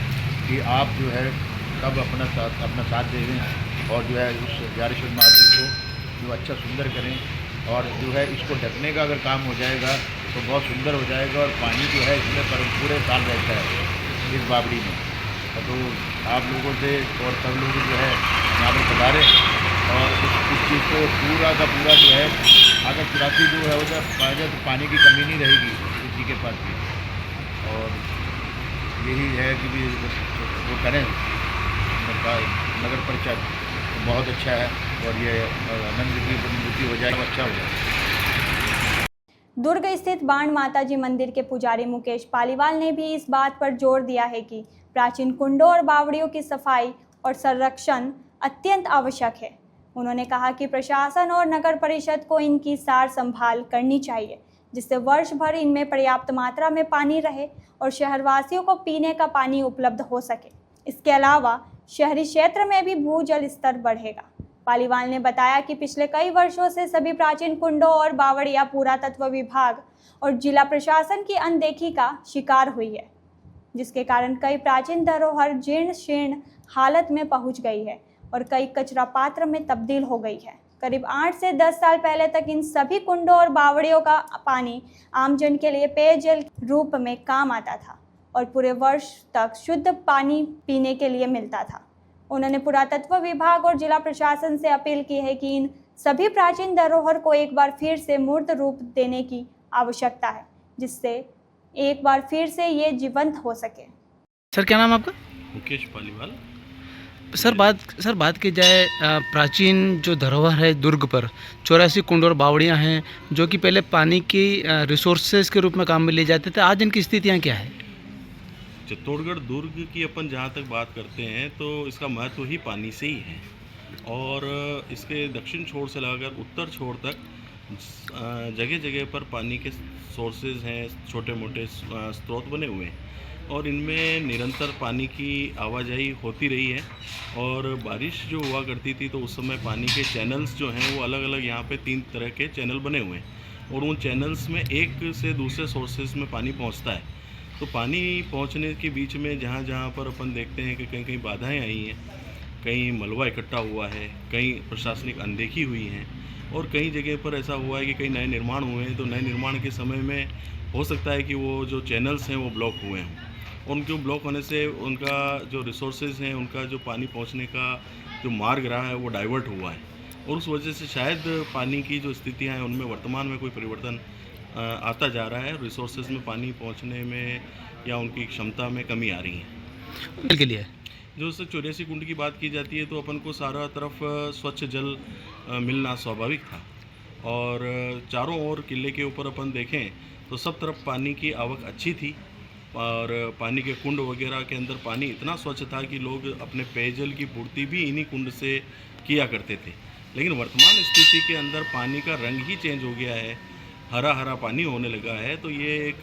कि आप जो है सब अपना साथ दें और जो है उस हजारेश्वर महादेव को जो अच्छा सुंदर करें, और जो है इसको ढकने का अगर काम हो जाएगा तो बहुत सुंदर हो जाएगा, और पानी जो है इसमें पूरे साल रहता है इस बावड़ी में। तो आप लोगों से और सब लोग जो है यहाँ पर पधारे और इस चीज़ को पूरा का पूरा जो है अगर चुरासी जो है उधर पाया जाए तो पानी की कमी नहीं रहेगी किसी के पास भी। और यही है कि भी वो करें नगर परिषद, तो बहुत अच्छा है, और ये आनंद की अनुभूति हो जाए अच्छा हो जाए। दुर्ग स्थित बाण माता जी मंदिर के पुजारी मुकेश पालीवाल ने भी इस बात पर जोर दिया है कि प्राचीन कुंडों और बावड़ियों की सफाई और संरक्षण अत्यंत आवश्यक है। उन्होंने कहा कि प्रशासन और नगर परिषद को इनकी सार संभाल करनी चाहिए, जिससे वर्ष भर इनमें पर्याप्त मात्रा में पानी रहे और शहरवासियों को पीने का पानी उपलब्ध हो सके। इसके अलावा शहरी क्षेत्र में भी भूजल स्तर बढ़ेगा। पालीवाल ने बताया कि पिछले कई वर्षों से सभी प्राचीन कुंडों और बावड़ियां पुरातत्व विभाग और जिला प्रशासन की अनदेखी का शिकार हुई है, जिसके कारण कई प्राचीन धरोहर जीर्ण शीर्ण हालत में पहुंच गई है और कई कचरा पात्र में तब्दील हो गई है। करीब 8 से 10 साल पहले तक इन सभी कुंडों और बावड़ियों का पानी आमजन के लिए पेयजल रूप में काम आता था और पूरे वर्ष तक शुद्ध पानी पीने के लिए मिलता था। उन्होंने पुरातत्व विभाग और जिला प्रशासन से अपील की है कि इन सभी प्राचीन धरोहर को एक बार फिर से मूर्त रूप देने की आवश्यकता है, जिससे एक बार फिर से ये जीवंत हो सके। सर क्या नाम आपका? मुकेश पालीवाल। सर बात की जाए प्राचीन जो धरोहर है दुर्ग पर 84 कुंड और बावड़ियाँ हैं जो कि पहले पानी की रिसोर्सेज के रूप में काम में लिए जाते थे, आज इनकी स्थितियाँ क्या है? चित्तौड़गढ़ दुर्ग की अपन जहाँ तक बात करते हैं तो इसका महत्व ही पानी से ही है, और इसके दक्षिण छोर से लगाकर उत्तर छोर तक जगह जगह पर पानी के सोर्सेज हैं, छोटे मोटे स्रोत बने हुए हैं और इनमें निरंतर पानी की आवाजाही होती रही है। और बारिश जो हुआ करती थी तो उस समय पानी के चैनल्स जो हैं वो अलग अलग यहाँ पे 3 तरह के चैनल बने हुए हैं और उन चैनल्स में एक से दूसरे सोर्सेज में पानी पहुँचता है। तो पानी पहुँचने के बीच में जहाँ जहाँ पर अपन देखते हैं कि कहीं कहीं बाधाएँ आई हैं, कहीं मलबा इकट्ठा हुआ है, कहीं प्रशासनिक अनदेखी हुई हैं और कई जगह पर ऐसा हुआ है कि कई नए निर्माण हुए हैं तो नए निर्माण के समय में हो सकता है कि वो जो चैनल्स हैं वो ब्लॉक हुए हों। उनके ब्लॉक होने से उनका जो रिसोर्सेज हैं, उनका जो पानी पहुंचने का जो मार्ग रहा है वो डाइवर्ट हुआ है और उस वजह से शायद पानी की जो स्थितियां हैं उनमें वर्तमान में कोई परिवर्तन आता जा रहा है। रिसोर्सेज में पानी पहुंचने में या उनकी क्षमता में कमी आ रही है। के लिए जो 84 कुंड की बात की जाती है तो अपन को सारा तरफ स्वच्छ जल मिलना स्वाभाविक था और चारों ओर किले के ऊपर अपन देखें तो सब तरफ पानी की आवक अच्छी थी और पानी के कुंड वगैरह के अंदर पानी इतना स्वच्छ था कि लोग अपने पेयजल की पूर्ति भी इन्हीं कुंड से किया करते थे। लेकिन वर्तमान स्थिति के अंदर पानी का रंग ही चेंज हो गया है, हरा हरा पानी होने लगा है। तो ये एक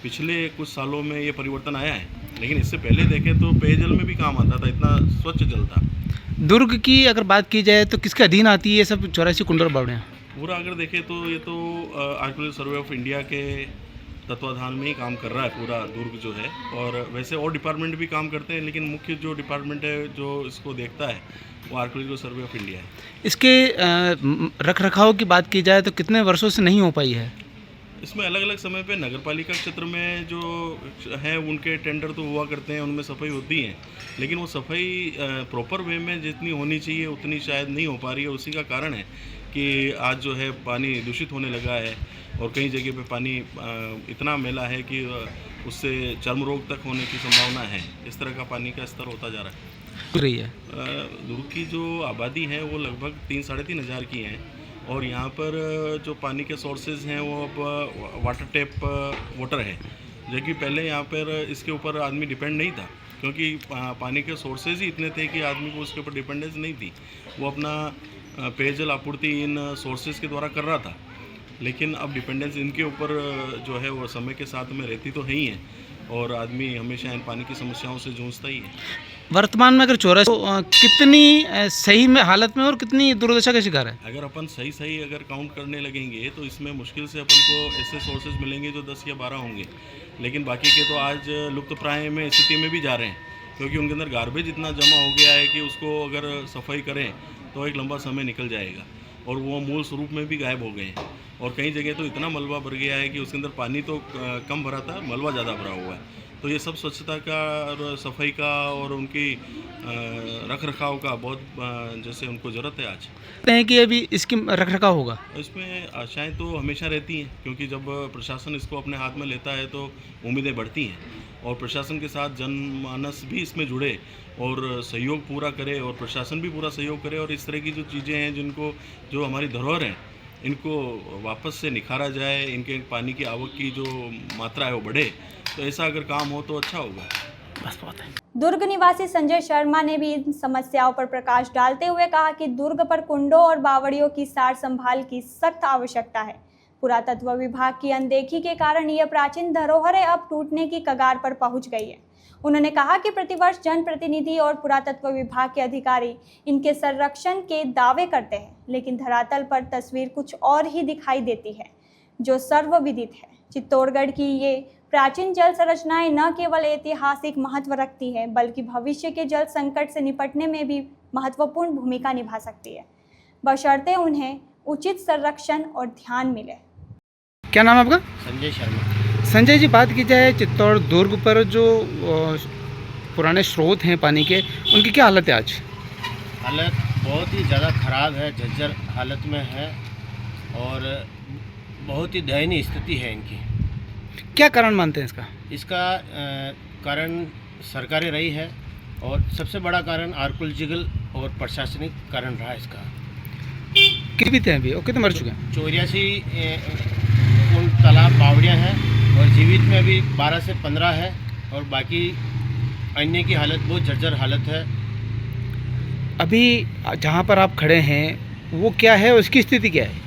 पिछले कुछ सालों में ये परिवर्तन आया है, लेकिन इससे पहले देखें तो पेयजल में भी काम आता था, इतना स्वच्छ जल था। दुर्ग की अगर बात की जाए तो किसके अधीन आती है ये सब 84 कुंड और बावड़ियाँ? पूरा अगर देखें तो ये तो आर्कियोलॉजिकल सर्वे ऑफ इंडिया के तत्वाधान में ही काम कर रहा है पूरा दुर्ग जो है, और वैसे और डिपार्टमेंट भी काम करते हैं लेकिन मुख्य जो डिपार्टमेंट है जो इसको देखता है वो आर्कियोलॉजिकल सर्वे ऑफ इंडिया है। इसके रख रखाव की बात की जाए तो कितने वर्षों से नहीं हो पाई है? इसमें अलग अलग समय पे नगरपालिका क्षेत्र में जो हैं उनके टेंडर तो हुआ करते हैं, उनमें सफाई होती है लेकिन वो सफाई प्रॉपर वे में जितनी होनी चाहिए उतनी शायद नहीं हो पा रही है। उसी का कारण है कि आज जो है पानी दूषित होने लगा है और कई जगह पे पानी इतना मैला है कि उससे चर्म रोग तक होने की संभावना है। इस तरह का पानी का स्तर होता जा रहा है। दुर्ग की जो आबादी है वो लगभग 3-3.5 हज़ार की हैं और यहाँ पर जो पानी के सोर्सेज हैं वो अब वाटर टैप वाटर है, जबकि पहले यहाँ पर इसके ऊपर आदमी डिपेंड नहीं था क्योंकि पानी के सोर्सेज ही इतने थे कि आदमी को उसके ऊपर डिपेंडेंस नहीं थी। वो अपना पेयजल आपूर्ति इन सोर्सेज के द्वारा कर रहा था, लेकिन अब डिपेंडेंस इनके ऊपर जो है वो समय के साथ में रहती तो है ही है और आदमी हमेशा इन पानी की समस्याओं से जूझता ही है। वर्तमान में अगर 84 तो कितनी सही में हालत में और कितनी दुर्दशा का शिकार है? अगर अपन सही अगर काउंट करने लगेंगे तो इसमें मुश्किल से अपन को ऐसे सोर्सेज मिलेंगे जो 10 या 12 होंगे, लेकिन बाकी के तो आज लुप्त प्राय में स्थिति में भी जा रहे हैं क्योंकि उनके अंदर गार्बेज इतना जमा हो गया है कि उसको अगर सफाई करें तो एक लंबा समय निकल जाएगा और वो मूल स्वरूप में भी गायब हो गए हैं। और कई जगह तो इतना मलबा भर गया है कि उसके अंदर पानी तो कम भरा था, मलबा ज़्यादा भरा हुआ है। तो ये सब स्वच्छता का और सफाई का और उनकी रख रखाव का बहुत जैसे उनको ज़रूरत है आज। कहते हैं कि अभी इसकी रख रखाव होगा। इसमें आशाएं तो हमेशा रहती हैं, क्योंकि जब प्रशासन इसको अपने हाथ में लेता है तो उम्मीदें बढ़ती हैं और प्रशासन के साथ जनमानस भी इसमें जुड़े और सहयोग पूरा करे और प्रशासन भी पूरा सहयोग करे और इस तरह की जो चीज़ें हैं जिनको जो हमारी धरोहर हैं इनको वापस से निखारा जाए, इनके पानी की आवक की जो मात्रा है वो बढ़े। तो ऐसा अगर काम हो तो अच्छा होगा। बस बात है। दुर्ग निवासी संजय शर्मा ने भी इन समस्याओं पर प्रकाश डालते हुए कहा कि दुर्ग पर कुंडों और बावड़ियों की सार संभाल की सख्त आवश्यकता है। पुरातत्व विभाग की अनदेखी के कारण यह प्राचीन धरोहरें अब टूटने की कगार पर पहुंच गई है। उन्होंने कहा कि प्रतिवर्ष जनप्रतिनिधि और पुरातत्व विभाग के अधिकारी इनके संरक्षण के दावे करते हैं, लेकिन धरातल पर तस्वीर कुछ और ही दिखाई देती है, जो सर्वविदित है। चित्तौड़गढ़ की ये प्राचीन जल संरचनाएं न केवल ऐतिहासिक महत्व रखती है, बल्कि भविष्य के जल संकट से निपटने में भी महत्वपूर्ण भूमिका निभा सकती है, बशर्ते उन्हें उचित संरक्षण और ध्यान मिले। क्या नाम है आपका? संजय शर्मा। संजय जी, बात की जाए चित्तौड़ दुर्ग पर जो पुराने स्रोत हैं पानी के, उनकी क्या हालत है आज? हालत बहुत ही ज़्यादा ख़राब है, जर्जर हालत में है और बहुत ही दयनीय स्थिति है इनकी। क्या कारण मानते हैं इसका? इसका कारण सरकारें रही है और सबसे बड़ा कारण आर्कोलॉजिकल और प्रशासनिक कारण रहा इसका। कितने हैं अभी और कितने मर चुके हैं? 84 उन तालाब बावड़ियाँ हैं और जीवित में भी 12 से 15 है और बाकी अन्य की हालत बहुत जर्जर हालत है। अभी जहाँ पर आप खड़े हैं वो क्या है, उसकी स्थिति क्या है?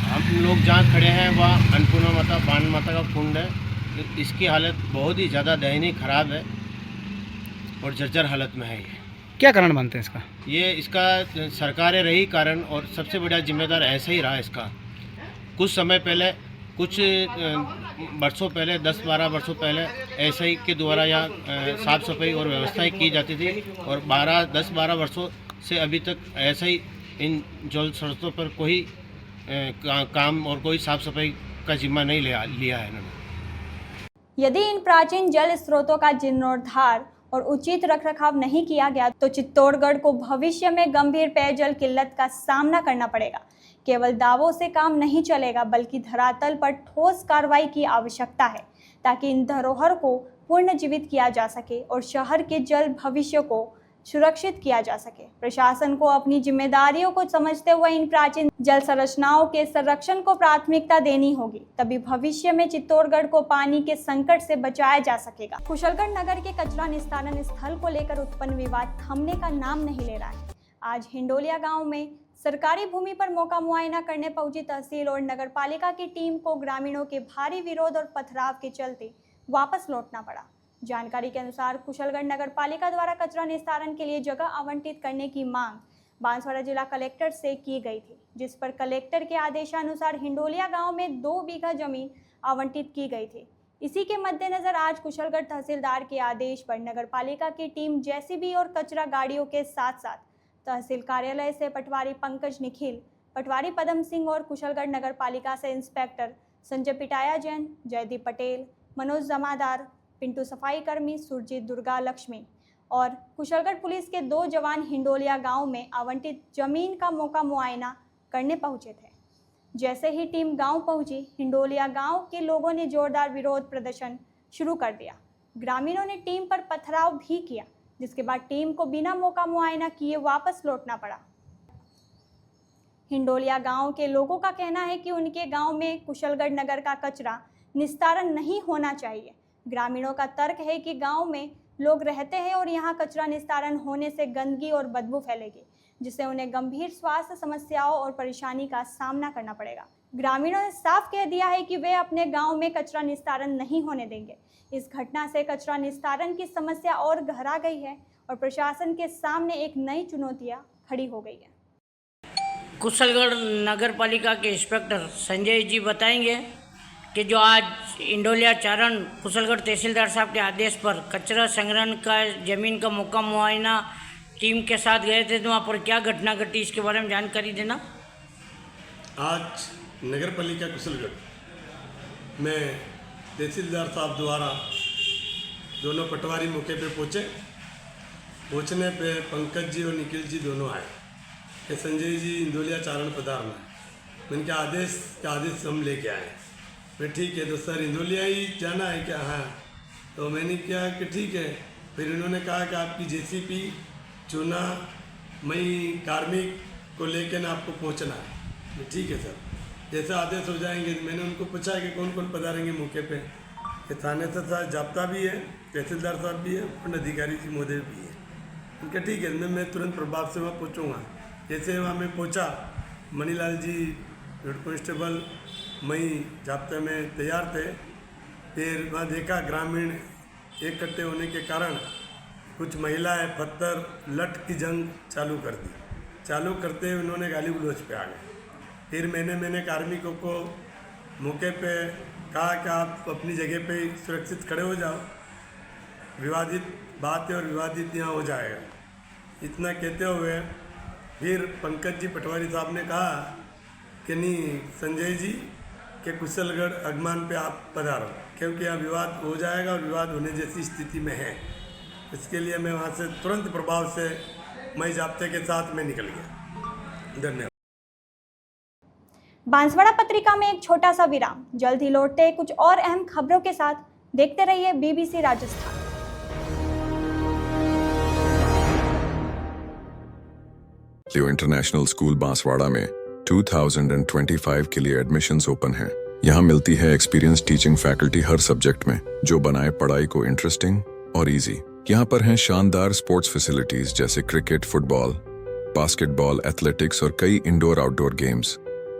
हम लोग जहाँ खड़े हैं वह अन्नपूर्णा माता बाण माता का कुंड है। इसकी हालत बहुत ही ज़्यादा दयनीय ख़राब है और जर्जर हालत में है। क्या कारण मानते हैं इसका? ये इसका सरकारें रही कारण और सबसे बड़ा जिम्मेदार ऐसा ही रहा इसका। कुछ समय पहले, कुछ वर्षों पहले, 10-12 वर्षों पहले ऐसा ही के द्वारा यहाँ साफ़ सफाई और व्यवस्थाएं की जाती थी और 10-12 वर्षों से अभी तक ऐसा ही इन जल स्रोतों पर कोई काम और कोई साफ़ सफाई का जिम्मा नहीं लिया है इन्होंने। यदि इन प्राचीन जल स्रोतों का जीर्णोद्धार और उचित रखरखाव नहीं किया गया तो चित्तौड़गढ़ को भविष्य में गंभीर पेयजल किल्लत का सामना करना पड़ेगा। केवल दावों से काम नहीं चलेगा, बल्कि धरातल पर ठोस कार्रवाई की आवश्यकता है, ताकि इन धरोहर को पुनर्जीवित किया जा सके और शहर के जल भविष्य को सुरक्षित किया जा सके। प्रशासन को अपनी जिम्मेदारियों को समझते हुए इन प्राचीन जल संरचनाओं के संरक्षण को प्राथमिकता देनी होगी, तभी भविष्य में चित्तौड़गढ़ को पानी के संकट से बचाया जा सकेगा। कुशलगढ़ नगर के कचरा निस्तारण स्थल को लेकर उत्पन्न विवाद थमने का नाम नहीं ले रहा है। आज हिंडोलिया गांव में सरकारी भूमि पर मौका मुआयना करने पहुंची तहसील और नगर पालिका की टीम को ग्रामीणों के भारी विरोध और पथराव के चलते वापस लौटना पड़ा। जानकारी के अनुसार कुशलगढ़ नगर पालिका द्वारा कचरा निस्तारण के लिए जगह आवंटित करने की मांग बांसवाड़ा जिला कलेक्टर से की गई थी, जिस पर कलेक्टर के आदेशानुसार हिंडोलिया गांव में 2 बीघा जमीन आवंटित की गई थी। इसी के मद्देनजर आज कुशलगढ़ तहसीलदार के आदेश पर नगर पालिका की टीम जेसीबी और कचरा गाड़ियों के साथ साथ तहसील कार्यालय से पटवारी पंकज निखिल, पटवारी पदम सिंह और कुशलगढ़ नगर पालिका से इंस्पेक्टर संजय पिटाया जैन, जयदीप पटेल, मनोज जमादार, पिंटू सफाई कर्मी, सुरजीत दुर्गा लक्ष्मी और कुशलगढ़ पुलिस के 2 जवान हिंडोलिया गांव में आवंटित जमीन का मौका मुआयना करने पहुंचे थे। जैसे ही टीम गांव पहुंची, हिंडोलिया गांव के लोगों ने जोरदार विरोध प्रदर्शन शुरू कर दिया। ग्रामीणों ने टीम पर पथराव भी किया, जिसके बाद टीम को बिना मौका मुआयना किए वापस लौटना पड़ा। हिंडोलिया गांव के लोगों का कहना है कि उनके गांव में कुशलगढ़ नगर का कचरा निस्तारण नहीं होना चाहिए। ग्रामीणों का तर्क है कि गांव में लोग रहते हैं और यहां कचरा निस्तारण होने से गंदगी और बदबू फैलेगी, जिससे उन्हें गंभीर स्वास्थ्य समस्याओं और परेशानी का सामना करना पड़ेगा। ग्रामीणों ने साफ कह दिया है कि वे अपने गांव में कचरा निस्तारण नहीं होने देंगे। इस घटना से कचरा निस्तारण की समस्या और गहरा गई है और प्रशासन के सामने एक नई चुनौतियां खड़ी हो गई है। कुशलगढ़ नगर पालिका के इंस्पेक्टर संजय जी बताएंगे कि जो आज इंडोलिया चारण कुशलगढ़ तहसीलदार साहब के आदेश पर कचरा संग्रहण का ज़मीन का मौका मुआयना टीम के साथ गए थे, तो वहाँ पर क्या घटना घटी इसके बारे में जानकारी देना। आज नगर पालिका कुशलगढ़ में तहसीलदार साहब द्वारा दोनों पटवारी मौके पे पहुँचने पे पंकज जी और निखिल जी दोनों आए कि संजय जी इंदौलिया चारण पधारना है। मैंने कहा आदेश हम लेके आए। मैं ठीक है तो सर इंदौलिया ही जाना है क्या? हाँ। तो मैंने कहा कि ठीक है। फिर उन्होंने कहा कि आपकी जेसीपी चूना मई कार्मिक को लेकर ना आपको पहुंचना है। ठीक है सर, जैसे आदेश हो जाएंगे। मैंने उनको पूछा कि कौन कौन पधारेंगे मौके पे। कि थाने से साहब जाप्ता भी है, तहसीलदार साहब भी है और अधिकारी जी महोदय भी है। उनका ठीक है, मैं तुरंत प्रभाव से वहाँ पहुँचूँगा। जैसे वहाँ मैं पहुँचा, मनीलाल जी हेड कांस्टेबल मई जाप्ते में तैयार थे। फिर वहाँ देखा ग्रामीण इकट्ठे होने के कारण कुछ महिलाएं पत्थर लठ की जंग चालू कर दी। चालू करते हुए उन्होंने गाली गलौज पे आ गए। फिर मैंने कार्मिकों को मौके पे कहा कि आप अपनी जगह पे सुरक्षित खड़े हो जाओ, विवादित बात है और विवादित यहाँ हो जाएगा। इतना कहते हुए फिर पंकज जी पटवारी साहब ने कहा कि नहीं संजय जी के कुशलगढ़ अगमान पे आप पधारो, क्योंकि यहाँ विवाद हो जाएगा और विवाद होने जैसी स्थिति में है। इसके लिए मैं वहाँ से तुरंत प्रभाव से मई जाप्ते के साथ में निकल गया। धन्यवाद। बांसवाड़ा पत्रिका में एक छोटा सा विराम, जल्द ही लौटते हैं कुछ और अहम खबरों के साथ। देखते रहिए BBC राजस्थान। लियो इंटरनेशनल स्कूल बांसवाड़ा में 2025 के लिए एडमिशन्स ओपन हैं। यहाँ मिलती है एक्सपीरियंस टीचिंग फैकल्टी हर सब्जेक्ट में, जो बनाए पढ़ाई को इंटरेस्टिंग और इजी। यहाँ पर हैं शानदार स्पोर्ट्स फैसिलिटीज जैसे क्रिकेट, फुटबॉल, बास्केटबॉल, एथलेटिक्स और कई इंडोर आउटडोर गेम्स।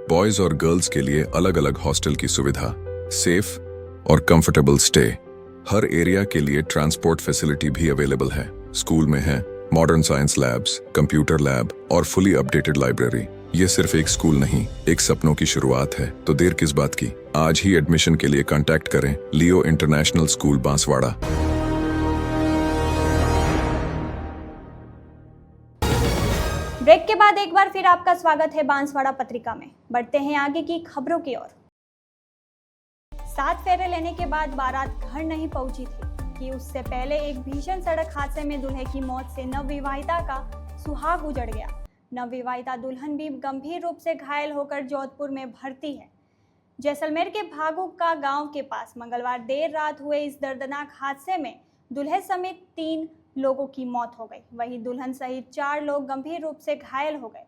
बॉयज और गर्ल्स के लिए अलग अलग हॉस्टल की सुविधा, सेफ और कंफर्टेबल स्टे। हर एरिया के लिए ट्रांसपोर्ट फैसिलिटी भी अवेलेबल है। स्कूल में है modern science labs, computer lab और फुली अपडेटेड लाइब्रेरी। ये सिर्फ एक स्कूल नहीं, एक सपनों की शुरुआत है। तो देर किस बात की, आज ही एडमिशन के लिए कांटेक्ट करें लियो इंटरनेशनल स्कूल बांसवाड़ा। ब्रेक के बाद एक बार फिर आपका स्वागत है बांसवाड़ा पत्रिका में। बढ़ते हैं आगे की खबरों की ओर। 7 फेरे लेने के बाद बारात घर नहीं पहुंची थी कि उससे पहले एक भीषण सड़क हादसे में दूल्हे की मौत से नवविवाहिता का सुहाग उजड़ गया। नवविवाहिता दुल्हन भी गंभीर रूप से घायल होकर जोधपुर में भर्ती है। जैसलमेर के भागू का गांव के पास मंगलवार देर रात हुए इस दर्दनाक हादसे में दूल्हे समेत 3 लोगों की मौत हो गई। वहीं दुल्हन सहित 4 लोग गंभीर रूप से घायल हो गए।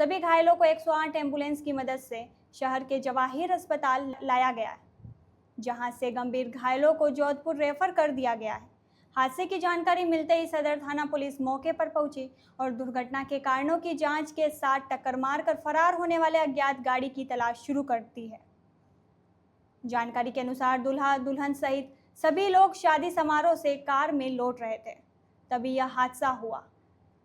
सभी घायलों को 108 एम्बुलेंस की मदद से शहर के जवाहिर अस्पताल लाया गया है, जहां से गंभीर घायलों को जोधपुर रेफर कर दिया गया है। हादसे की जानकारी मिलते ही सदर थाना पुलिस मौके पर पहुंची और दुर्घटना के कारणों की जांच के साथ टक्कर मारकर फरार होने वाले अज्ञात गाड़ी की तलाश शुरू कर दी है। जानकारी के अनुसार दूल्हा दुल्हन सहित सभी लोग शादी समारोह से कार में लौट रहे थे, तभी यह हादसा हुआ।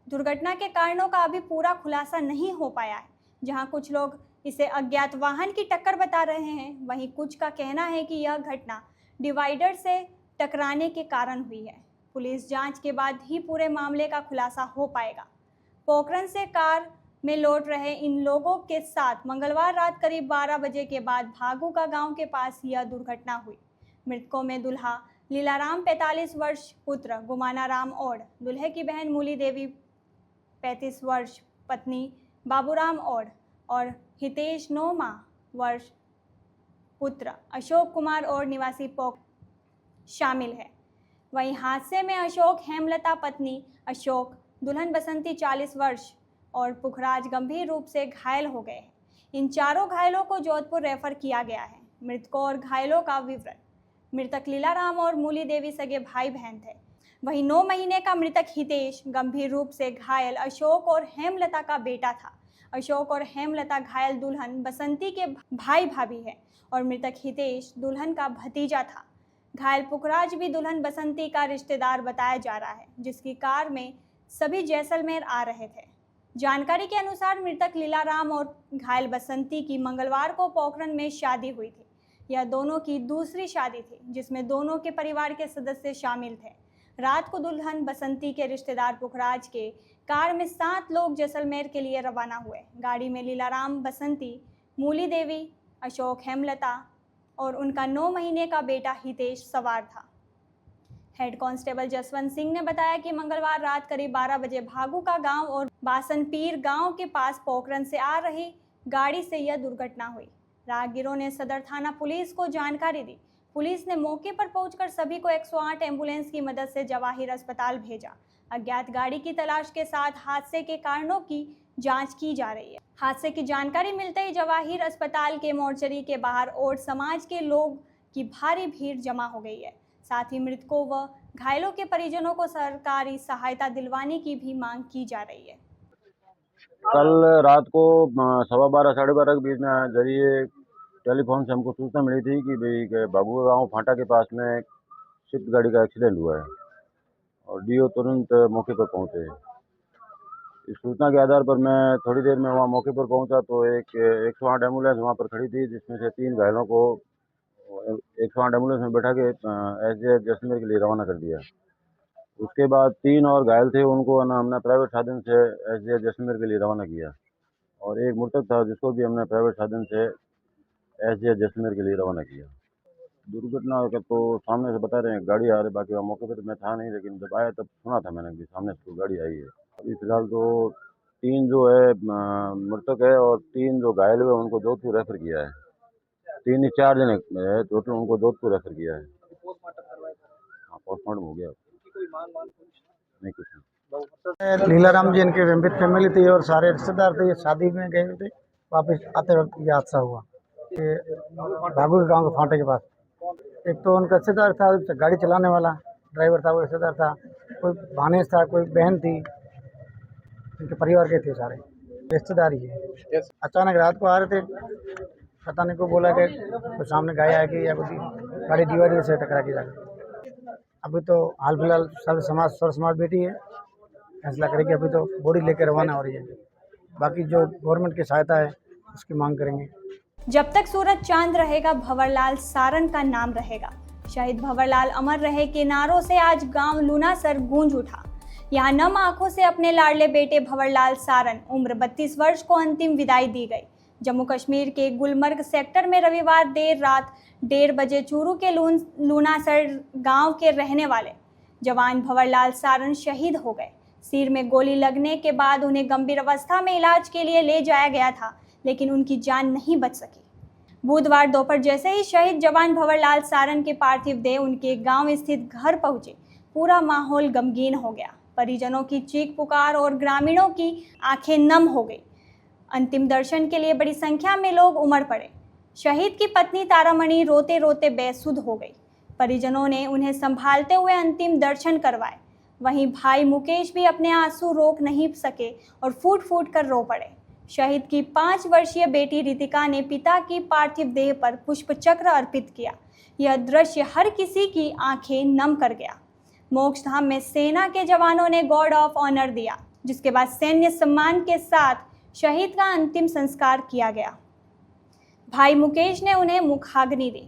दुर्घटना के कारणों का अभी पूरा खुलासा नहीं हो पाया है। जहां कुछ लोग इसे अज्ञात वाहन की टक्कर बता रहे हैं, वहीं कुछ का कहना है कि यह घटना डिवाइडर से टकराने के कारण हुई है। पुलिस जांच के बाद ही पूरे मामले का खुलासा हो पाएगा। पोखरण से कार में लौट रहे इन लोगों के साथ मंगलवार रात करीब 12 बजे के बाद भागू का गांव के पास यह दुर्घटना हुई। मृतकों में दुल्हा लीलाराम 45 वर्ष, पुत्र गुमानाराम ओढ़, दूल्हे की बहन मूली देवी 35 वर्ष, पत्नी बाबूराम ओढ़ और हितेश 9 वर्ष, पुत्र अशोक कुमार और निवासी पोख शामिल है। वहीं हादसे में अशोक, हेमलता पत्नी अशोक, दुल्हन बसंती 40 वर्ष और पुखराज गंभीर रूप से घायल हो गए हैं। इन चारों घायलों को जोधपुर रेफर किया गया है। मृतकों और घायलों का विवरण। मृतक लीलाराम और मूली देवी सगे भाई बहन थे। वहीं 9 महीने का मृतक हितेश गंभीर रूप से घायल अशोक और हेमलता का बेटा था। अशोक और हेमलता घायल दुल्हन बसंती के भाई भाभी है और मृतक हितेश दुल्हन का भतीजा था। घायल पुखराज भी दुल्हन बसंती का रिश्तेदार बताया जा रहा है, जिसकी कार में सभी जैसलमेर आ रहे थे। जानकारी के अनुसार मृतक लीलाराम और घायल बसंती की मंगलवार को पोखरण में शादी हुई थी। यह दोनों की दूसरी शादी थी, जिसमें दोनों के परिवार के सदस्य शामिल थे। रात को दुल्हन बसंती के रिश्तेदार पुखराज के कार में 7 लोग जैसलमेर के लिए रवाना हुए। गाड़ी में लीलाराम, बसंती, मूली देवी, अशोक हेमलता और उनका 9 महीने का बेटा हितेश सवार था। हेड कांस्टेबल जसवंत सिंह ने बताया कि मंगलवार रात करीब 12 बजे भागू का गांव और बासनपीर गांव के पास पोखरन से आ रही गाड़ी से यह दुर्घटना हुई। राहगीरों ने सदर थाना पुलिस को जानकारी दी। पुलिस ने मौके पर पहुंचकर सभी को 108 एम्बुलेंस की मदद से जवाहिर अस्पताल भेजा। अज्ञात गाड़ी की तलाश के साथ हादसे के कारणों की जांच की जा रही है। हादसे की जानकारी मिलते ही जवाहिर अस्पताल के मोर्चरी के बाहर और समाज के लोग की भारी भीड़ जमा हो गई है। साथ ही मृतकों व घायलों के परिजनों को सरकारी सहायता दिलवाने की भी मांग की जा रही है। कल रात को 12:15 साढ़े 12 के बीच में जरिए टेलीफोन से हमको सूचना मिली थी कि भाई बाबू गांव फाटा के पास में स्विफ्ट गाड़ी का एक्सीडेंट हुआ है और डीओ तुरंत मौके पर पहुंचे। इस सूचना के आधार पर मैं थोड़ी देर में वहां मौके पर पहुंचा तो एक 108 एम्बुलेंस वहां पर खड़ी थी, जिसमें से 3 घायलों को 108 एम्बुलेंस में बैठा के एसडीएफ जैसलमेर के लिए रवाना कर दिया। उसके बाद 3 और घायल थे, उनको हमने प्राइवेट साधन से एसडीएफ जैसलमेर के लिए रवाना किया और एक मृतक था जिसको भी हमने प्राइवेट साधन से एसडीएफ जैसलमेर के लिए रवाना किया। दुर्घटना का तो सामने से बता रहे हैं गाड़ी आ रही, बाकी वहाँ मौके पर मैं था नहीं, लेकिन जब आया तब सुना था मैंने कि सामने से गाड़ी आई है। अभी फिलहाल तो 3 जो है मृतक है और 3 जो घायल हुए उनको जोधपुर रेफर किया है। 3 4 जने टोटल, उनको जोधपुर रेफर किया है। हाँ, पोस्टमार्टम हो गया। नहीं कुछ नहीं। लीलाराम जी इनकी विंबित फैमिली थी और सारे रिश्तेदार थे। ये शादी में गए थे, वापस आते वक्त ये हादसा हुआ कि भागू के गांव के फाटे के पास। एक तो उनका रिश्तेदार था, गाड़ी चलाने वाला ड्राइवर था, वो रिश्तेदार था, कोई भानेज था, कोई बहन थी, उनके परिवार के थे, सारे रिश्तेदार ही है। अचानक रात को आ रहे थे, पता नहीं को बोला कि तो सामने गाय आ गई या कुछ, गाड़ी डिवाइडर से टकरा के जाकर। अभी तो हाल फिलहाल सर्व समाज बैठी है, फैसला करेगी। अभी तो बॉडी लेकर रवाना हो रही है, बाकी जो गवर्नमेंट की सहायता है उसकी मांग करेंगे। जब तक सूरज चांद रहेगा, भंवरलाल सारन का नाम रहेगा। शहीद भंवरलाल अमर रहे के नारों से आज गांव लूनासर गूंज उठा। यहां नम आंखों से अपने लाडले बेटे भंवरलाल सारन उम्र 32 वर्ष को अंतिम विदाई दी गई। जम्मू कश्मीर के गुलमर्ग सेक्टर में रविवार देर रात 1:30 बजे चूरू के लूनासर गांव के रहने वाले जवान भंवरलाल सारन शहीद हो गए। सिर में गोली लगने के बाद उन्हें गंभीर अवस्था में इलाज के लिए ले जाया गया था, लेकिन उनकी जान नहीं बच सकी। बुधवार दोपहर जैसे ही शहीद जवान भंवरलाल सारन के पार्थिव देह उनके गांव स्थित घर पहुंचे, पूरा माहौल गमगीन हो गया। परिजनों की चीख पुकार और ग्रामीणों की आंखें नम हो गई। अंतिम दर्शन के लिए बड़ी संख्या में लोग उमड़ पड़े। शहीद की पत्नी तारामणि रोते रोते बेसुध हो गई। परिजनों ने उन्हें संभालते हुए अंतिम दर्शन करवाए। वहीं भाई मुकेश भी अपने आंसू रोक नहीं सके और फूट फूट कर रो पड़े। शहीद की 5 वर्षीय बेटी रितिका ने पिता की पार्थिव देह पर पुष्पचक्र अर्पित किया। यह दृश्य हर किसी की आंखें नम कर गया। मोक्षधाम में सेना के जवानों ने गॉर्ड ऑफ ऑनर दिया, जिसके बाद सैन्य सम्मान के साथ शहीद का अंतिम संस्कार किया गया। भाई मुकेश ने उन्हें मुखाग्नि दी।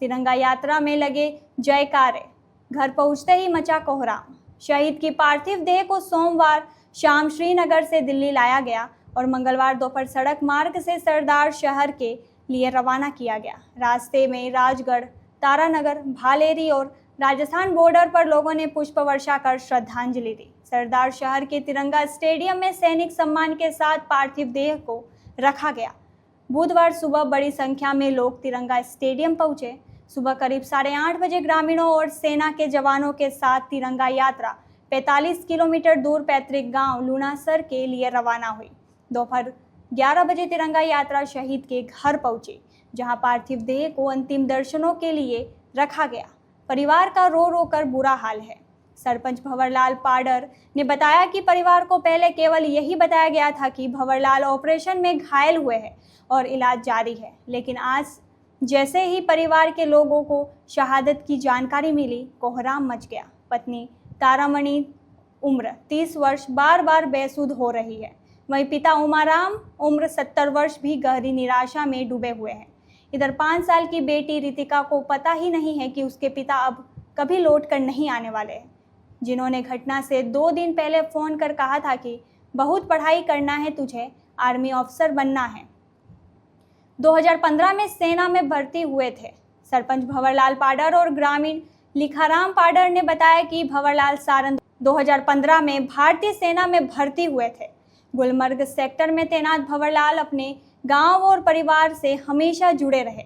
तिरंगा यात्रा में लगे जयकारे। घर पहुंचते ही मचा कोहराम। शहीद की पार्थिव देह को सोमवार शाम श्रीनगर से दिल्ली लाया गया और मंगलवार दोपहर सड़क मार्ग से सरदार शहर के लिए रवाना किया गया। रास्ते में राजगढ़, तारानगर, भालेरी और राजस्थान बॉर्डर पर लोगों ने पुष्प वर्षा कर श्रद्धांजलि दी। सरदार शहर के तिरंगा स्टेडियम में सैनिक सम्मान के साथ पार्थिव देह को रखा गया। बुधवार सुबह बड़ी संख्या में लोग तिरंगा स्टेडियम पहुंचे। सुबह करीब 8:30 बजे ग्रामीणों और सेना के जवानों के साथ तिरंगा यात्रा 45 किलोमीटर दूर पैतृक गांव लूनासर के लिए रवाना हुई। दोपहर 11 बजे तिरंगा यात्रा शहीद के घर पहुंची, जहां पार्थिव देह को अंतिम दर्शनों के लिए रखा गया। परिवार का रो रो कर बुरा हाल है। सरपंच भंवरलाल पाडर ने बताया कि परिवार को पहले केवल यही बताया गया था कि भंवरलाल ऑपरेशन में घायल हुए हैं और इलाज जारी है, लेकिन आज जैसे ही परिवार के लोगों को शहादत की जानकारी मिली, कोहराम मच गया। पत्नी तारामणि उम्र 30 वर्ष बार बार बेसुध हो रही है। वहीं पिता उमाराम उम्र 70 वर्ष भी गहरी निराशा में डूबे हुए हैं। इधर 5 साल की बेटी रितिका को पता ही नहीं है कि उसके पिता अब कभी लौट कर नहीं आने वाले हैं, जिन्होंने घटना से 2 दिन पहले फ़ोन कर कहा था कि बहुत पढ़ाई करना है तुझे, आर्मी ऑफिसर बनना है। 2015 में सेना में भर्ती हुए थे। सरपंच भंवरलाल पाडर और ग्रामीण लिखाराम पाडर ने बताया कि भंवरलाल सारन 2015 में भारतीय सेना में भर्ती हुए थे। गुलमर्ग सेक्टर में तैनात भंवरलाल अपने गांव और परिवार से हमेशा जुड़े रहे।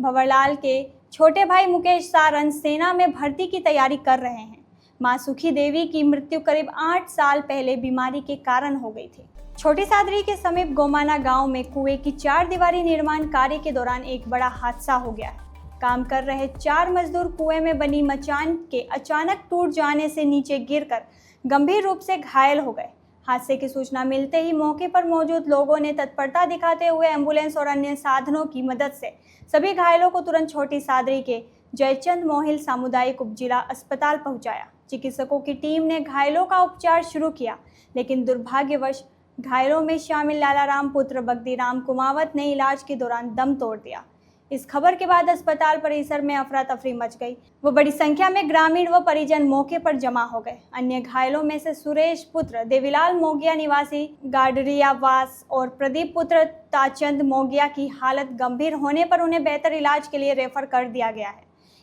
भंवरलाल के छोटे भाई मुकेश सारन सेना में भर्ती की तैयारी कर रहे हैं। मां सुखी देवी की मृत्यु करीब 8 साल पहले बीमारी के कारण हो गई थी। छोटी सादरी के समीप गोमाना गांव में कुएं की 4 दीवारी निर्माण कार्य के दौरान एक बड़ा हादसा हो गया है। काम कर रहे 4 मजदूर कुएं में बनी मचान के अचानक टूट जाने से नीचे गिरकर गंभीर रूप से घायल हो गए। हादसे की सूचना मिलते ही मौके पर मौजूद लोगों ने तत्परता दिखाते हुए एम्बुलेंस और अन्य साधनों की मदद से सभी घायलों को तुरंत छोटी सादरी के जयचंद मोहिल सामुदायिक उपजिला अस्पताल पहुंचाया। चिकित्सकों की टीम ने घायलों का उपचार शुरू किया, लेकिन दुर्भाग्यवश घायलों में शामिल लालाराम पुत्र बगदीराम कुमावत ने इलाज के दौरान दम तोड़ दिया। इस खबर के बाद अस्पताल परिसर में अफरा तफरी मच गई। वो बड़ी संख्या में ग्रामीण व परिजन मौके पर जमा हो गए। अन्य घायलों में से सुरेश पुत्र देवीलाल मोगिया निवासी गाडरियावास और प्रदीप पुत्र ताचंद मोगिया की हालत गंभीर होने पर उन्हें बेहतर इलाज के लिए रेफर कर दिया गया है।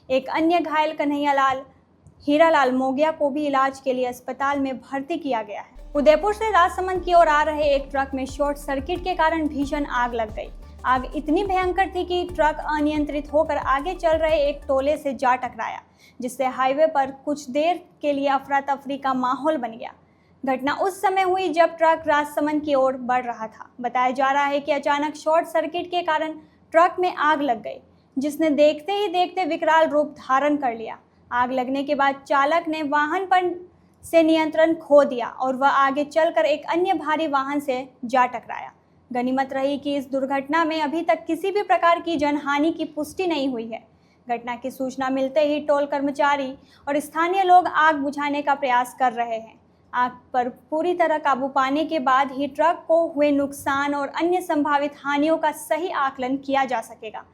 एक अन्य घायल कन्हैयालाल हीरालाल मोगिया को भी इलाज के लिए अस्पताल में भर्ती किया गया है। उदयपुर से राजसमंद की ओर आ रहे एक ट्रक में शॉर्ट सर्किट के कारण भीषण आग लग गई। आग इतनी भयंकर थी कि ट्रक अनियंत्रित होकर आगे चल रहे एक टोले से जा टकराया, जिससे हाईवे पर कुछ देर के लिए अफरा तफरी का माहौल बन गया। घटना उस समय हुई जब ट्रक राजसमंद की ओर बढ़ रहा था। बताया जा रहा है कि अचानक शॉर्ट सर्किट के कारण ट्रक में आग लग गई, जिसने देखते ही देखते विकराल रूप धारण कर लिया। आग लगने के बाद चालक ने वाहन पर से नियंत्रण खो दिया और वह आगे चलकर एक अन्य भारी वाहन से जा टकराया। गनीमत रही कि इस दुर्घटना में अभी तक किसी भी प्रकार की जनहानि की पुष्टि नहीं हुई है। घटना की सूचना मिलते ही टोल कर्मचारी और स्थानीय लोग आग बुझाने का प्रयास कर रहे हैं। आग पर पूरी तरह काबू पाने के बाद ही ट्रक को हुए नुकसान और अन्य संभावित हानियों का सही आकलन किया जा सकेगा।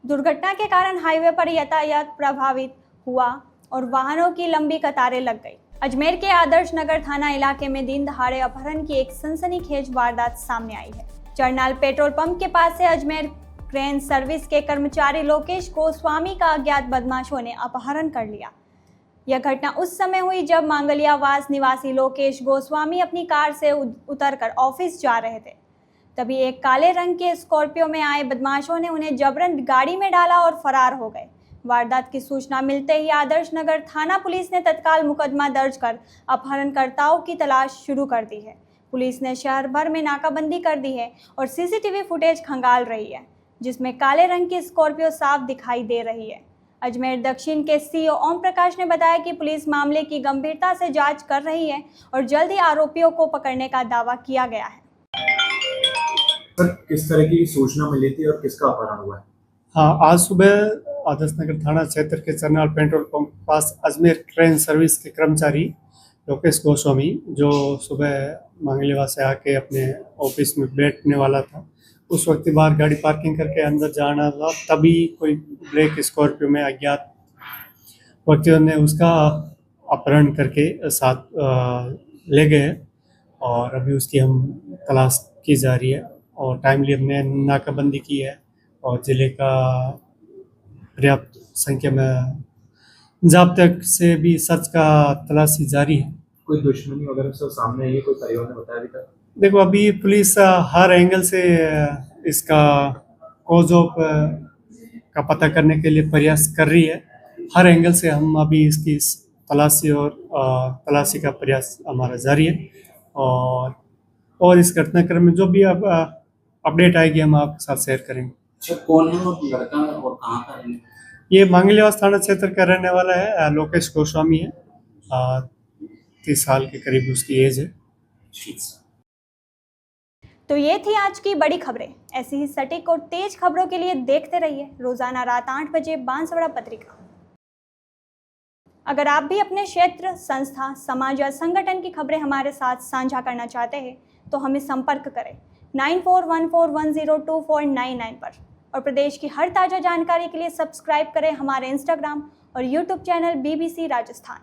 दुर्घटना के कारण हाईवे पर यातायात प्रभावित हुआ और वाहनों की लंबी कतारें लग गई। अजमेर के आदर्श नगर थाना इलाके में दिन दहाड़े अपहरण की एक सनसनीखेज वारदात सामने आई है। चरनाल पेट्रोल पंप के पास से अजमेर क्रेन सर्विस के कर्मचारी लोकेश गोस्वामी का अज्ञात बदमाशों ने अपहरण कर लिया। यह घटना उस समय हुई जब मांगलियावास निवासी लोकेश गोस्वामी अपनी कार से उतरकर ऑफिस जा रहे थे। तभी एक काले रंग के स्कॉर्पियो में आए बदमाशों ने उन्हें जबरन गाड़ी में डाला और फरार हो गए। वारदात की सूचना मिलते ही आदर्श नगर थाना पुलिस ने तत्काल मुकदमा दर्ज कर अपहरणकर्ताओं की तलाश शुरू कर दी है। पुलिस ने शहर भर में नाकाबंदी कर दी है और सीसीटीवी फुटेज खंगाल रही है, जिसमें काले रंग की स्कॉर्पियो साफ दिखाई दे रही है। अजमेर दक्षिण के सीओ ओम प्रकाश ने बताया कि पुलिस मामले की गंभीरता से जांच कर रही है और जल्द ही आरोपियों को पकड़ने का दावा किया गया है। सर, किस तरह की सूचना मिली थी और किसका अपहरण हुआ है? हाँ, आज सुबह आदर्श नगर थाना क्षेत्र के चरनाल पेट्रोल पंप के पास अजमेर ट्रेन सर्विस के कर्मचारी लोकेश गोस्वामी, जो सुबह मांगलेवा से आके अपने ऑफिस में बैठने वाला था, उस वक्त बाहर गाड़ी पार्किंग करके अंदर जाना था। तभी कोई ब्लैक स्कॉर्पियो में अज्ञात व्यक्तियों ने उसका अपहरण करके साथ ले गए और अभी उसकी हम तलाश की जा रही है और टाइमली हमने नाकाबंदी की है और ज़िले का पर्याप्त संख्या में ज़ाब्ते से भी सर्च का तलाशी जारी है। कोई दुश्मनी वगैरह सब सामने आई है? कोई परिवार ने बताया अभी तक? देखो, अभी पुलिस हर एंगल से इसका कॉज ऑफ का पता करने के लिए प्रयास कर रही है। हर एंगल से हम अभी इसकी तलाशी का प्रयास हमारा जारी है और इस घटनाक्रम में जो भी अब अपडेट आएगी हम आपके साथ शेयर करेंगे। अच्छा, कौन है वो लड़का और कहाँ का रहने? ये मांगलियावास थाना क्षेत्र का रहने वाला है, लोकेश गोस्वामी है। 30 साल के करीब उसकी एज है। तो ये थी आज की बड़ी खबरें। ऐसी ही सटीक और तेज खबरों के लिए देखते रहिए रोजाना रात 8 बजे बांसवाड़ा पत्रिका। अगर आप भी अपने क्षेत्र, संस्था, समाज या संगठन की खबरें हमारे साथ साझा करना चाहते हैं तो हमें संपर्क करें 9414102499 पर और प्रदेश की हर ताज़ा जानकारी के लिए सब्सक्राइब करें हमारे इंस्टाग्राम और यूट्यूब चैनल BBC राजस्थान।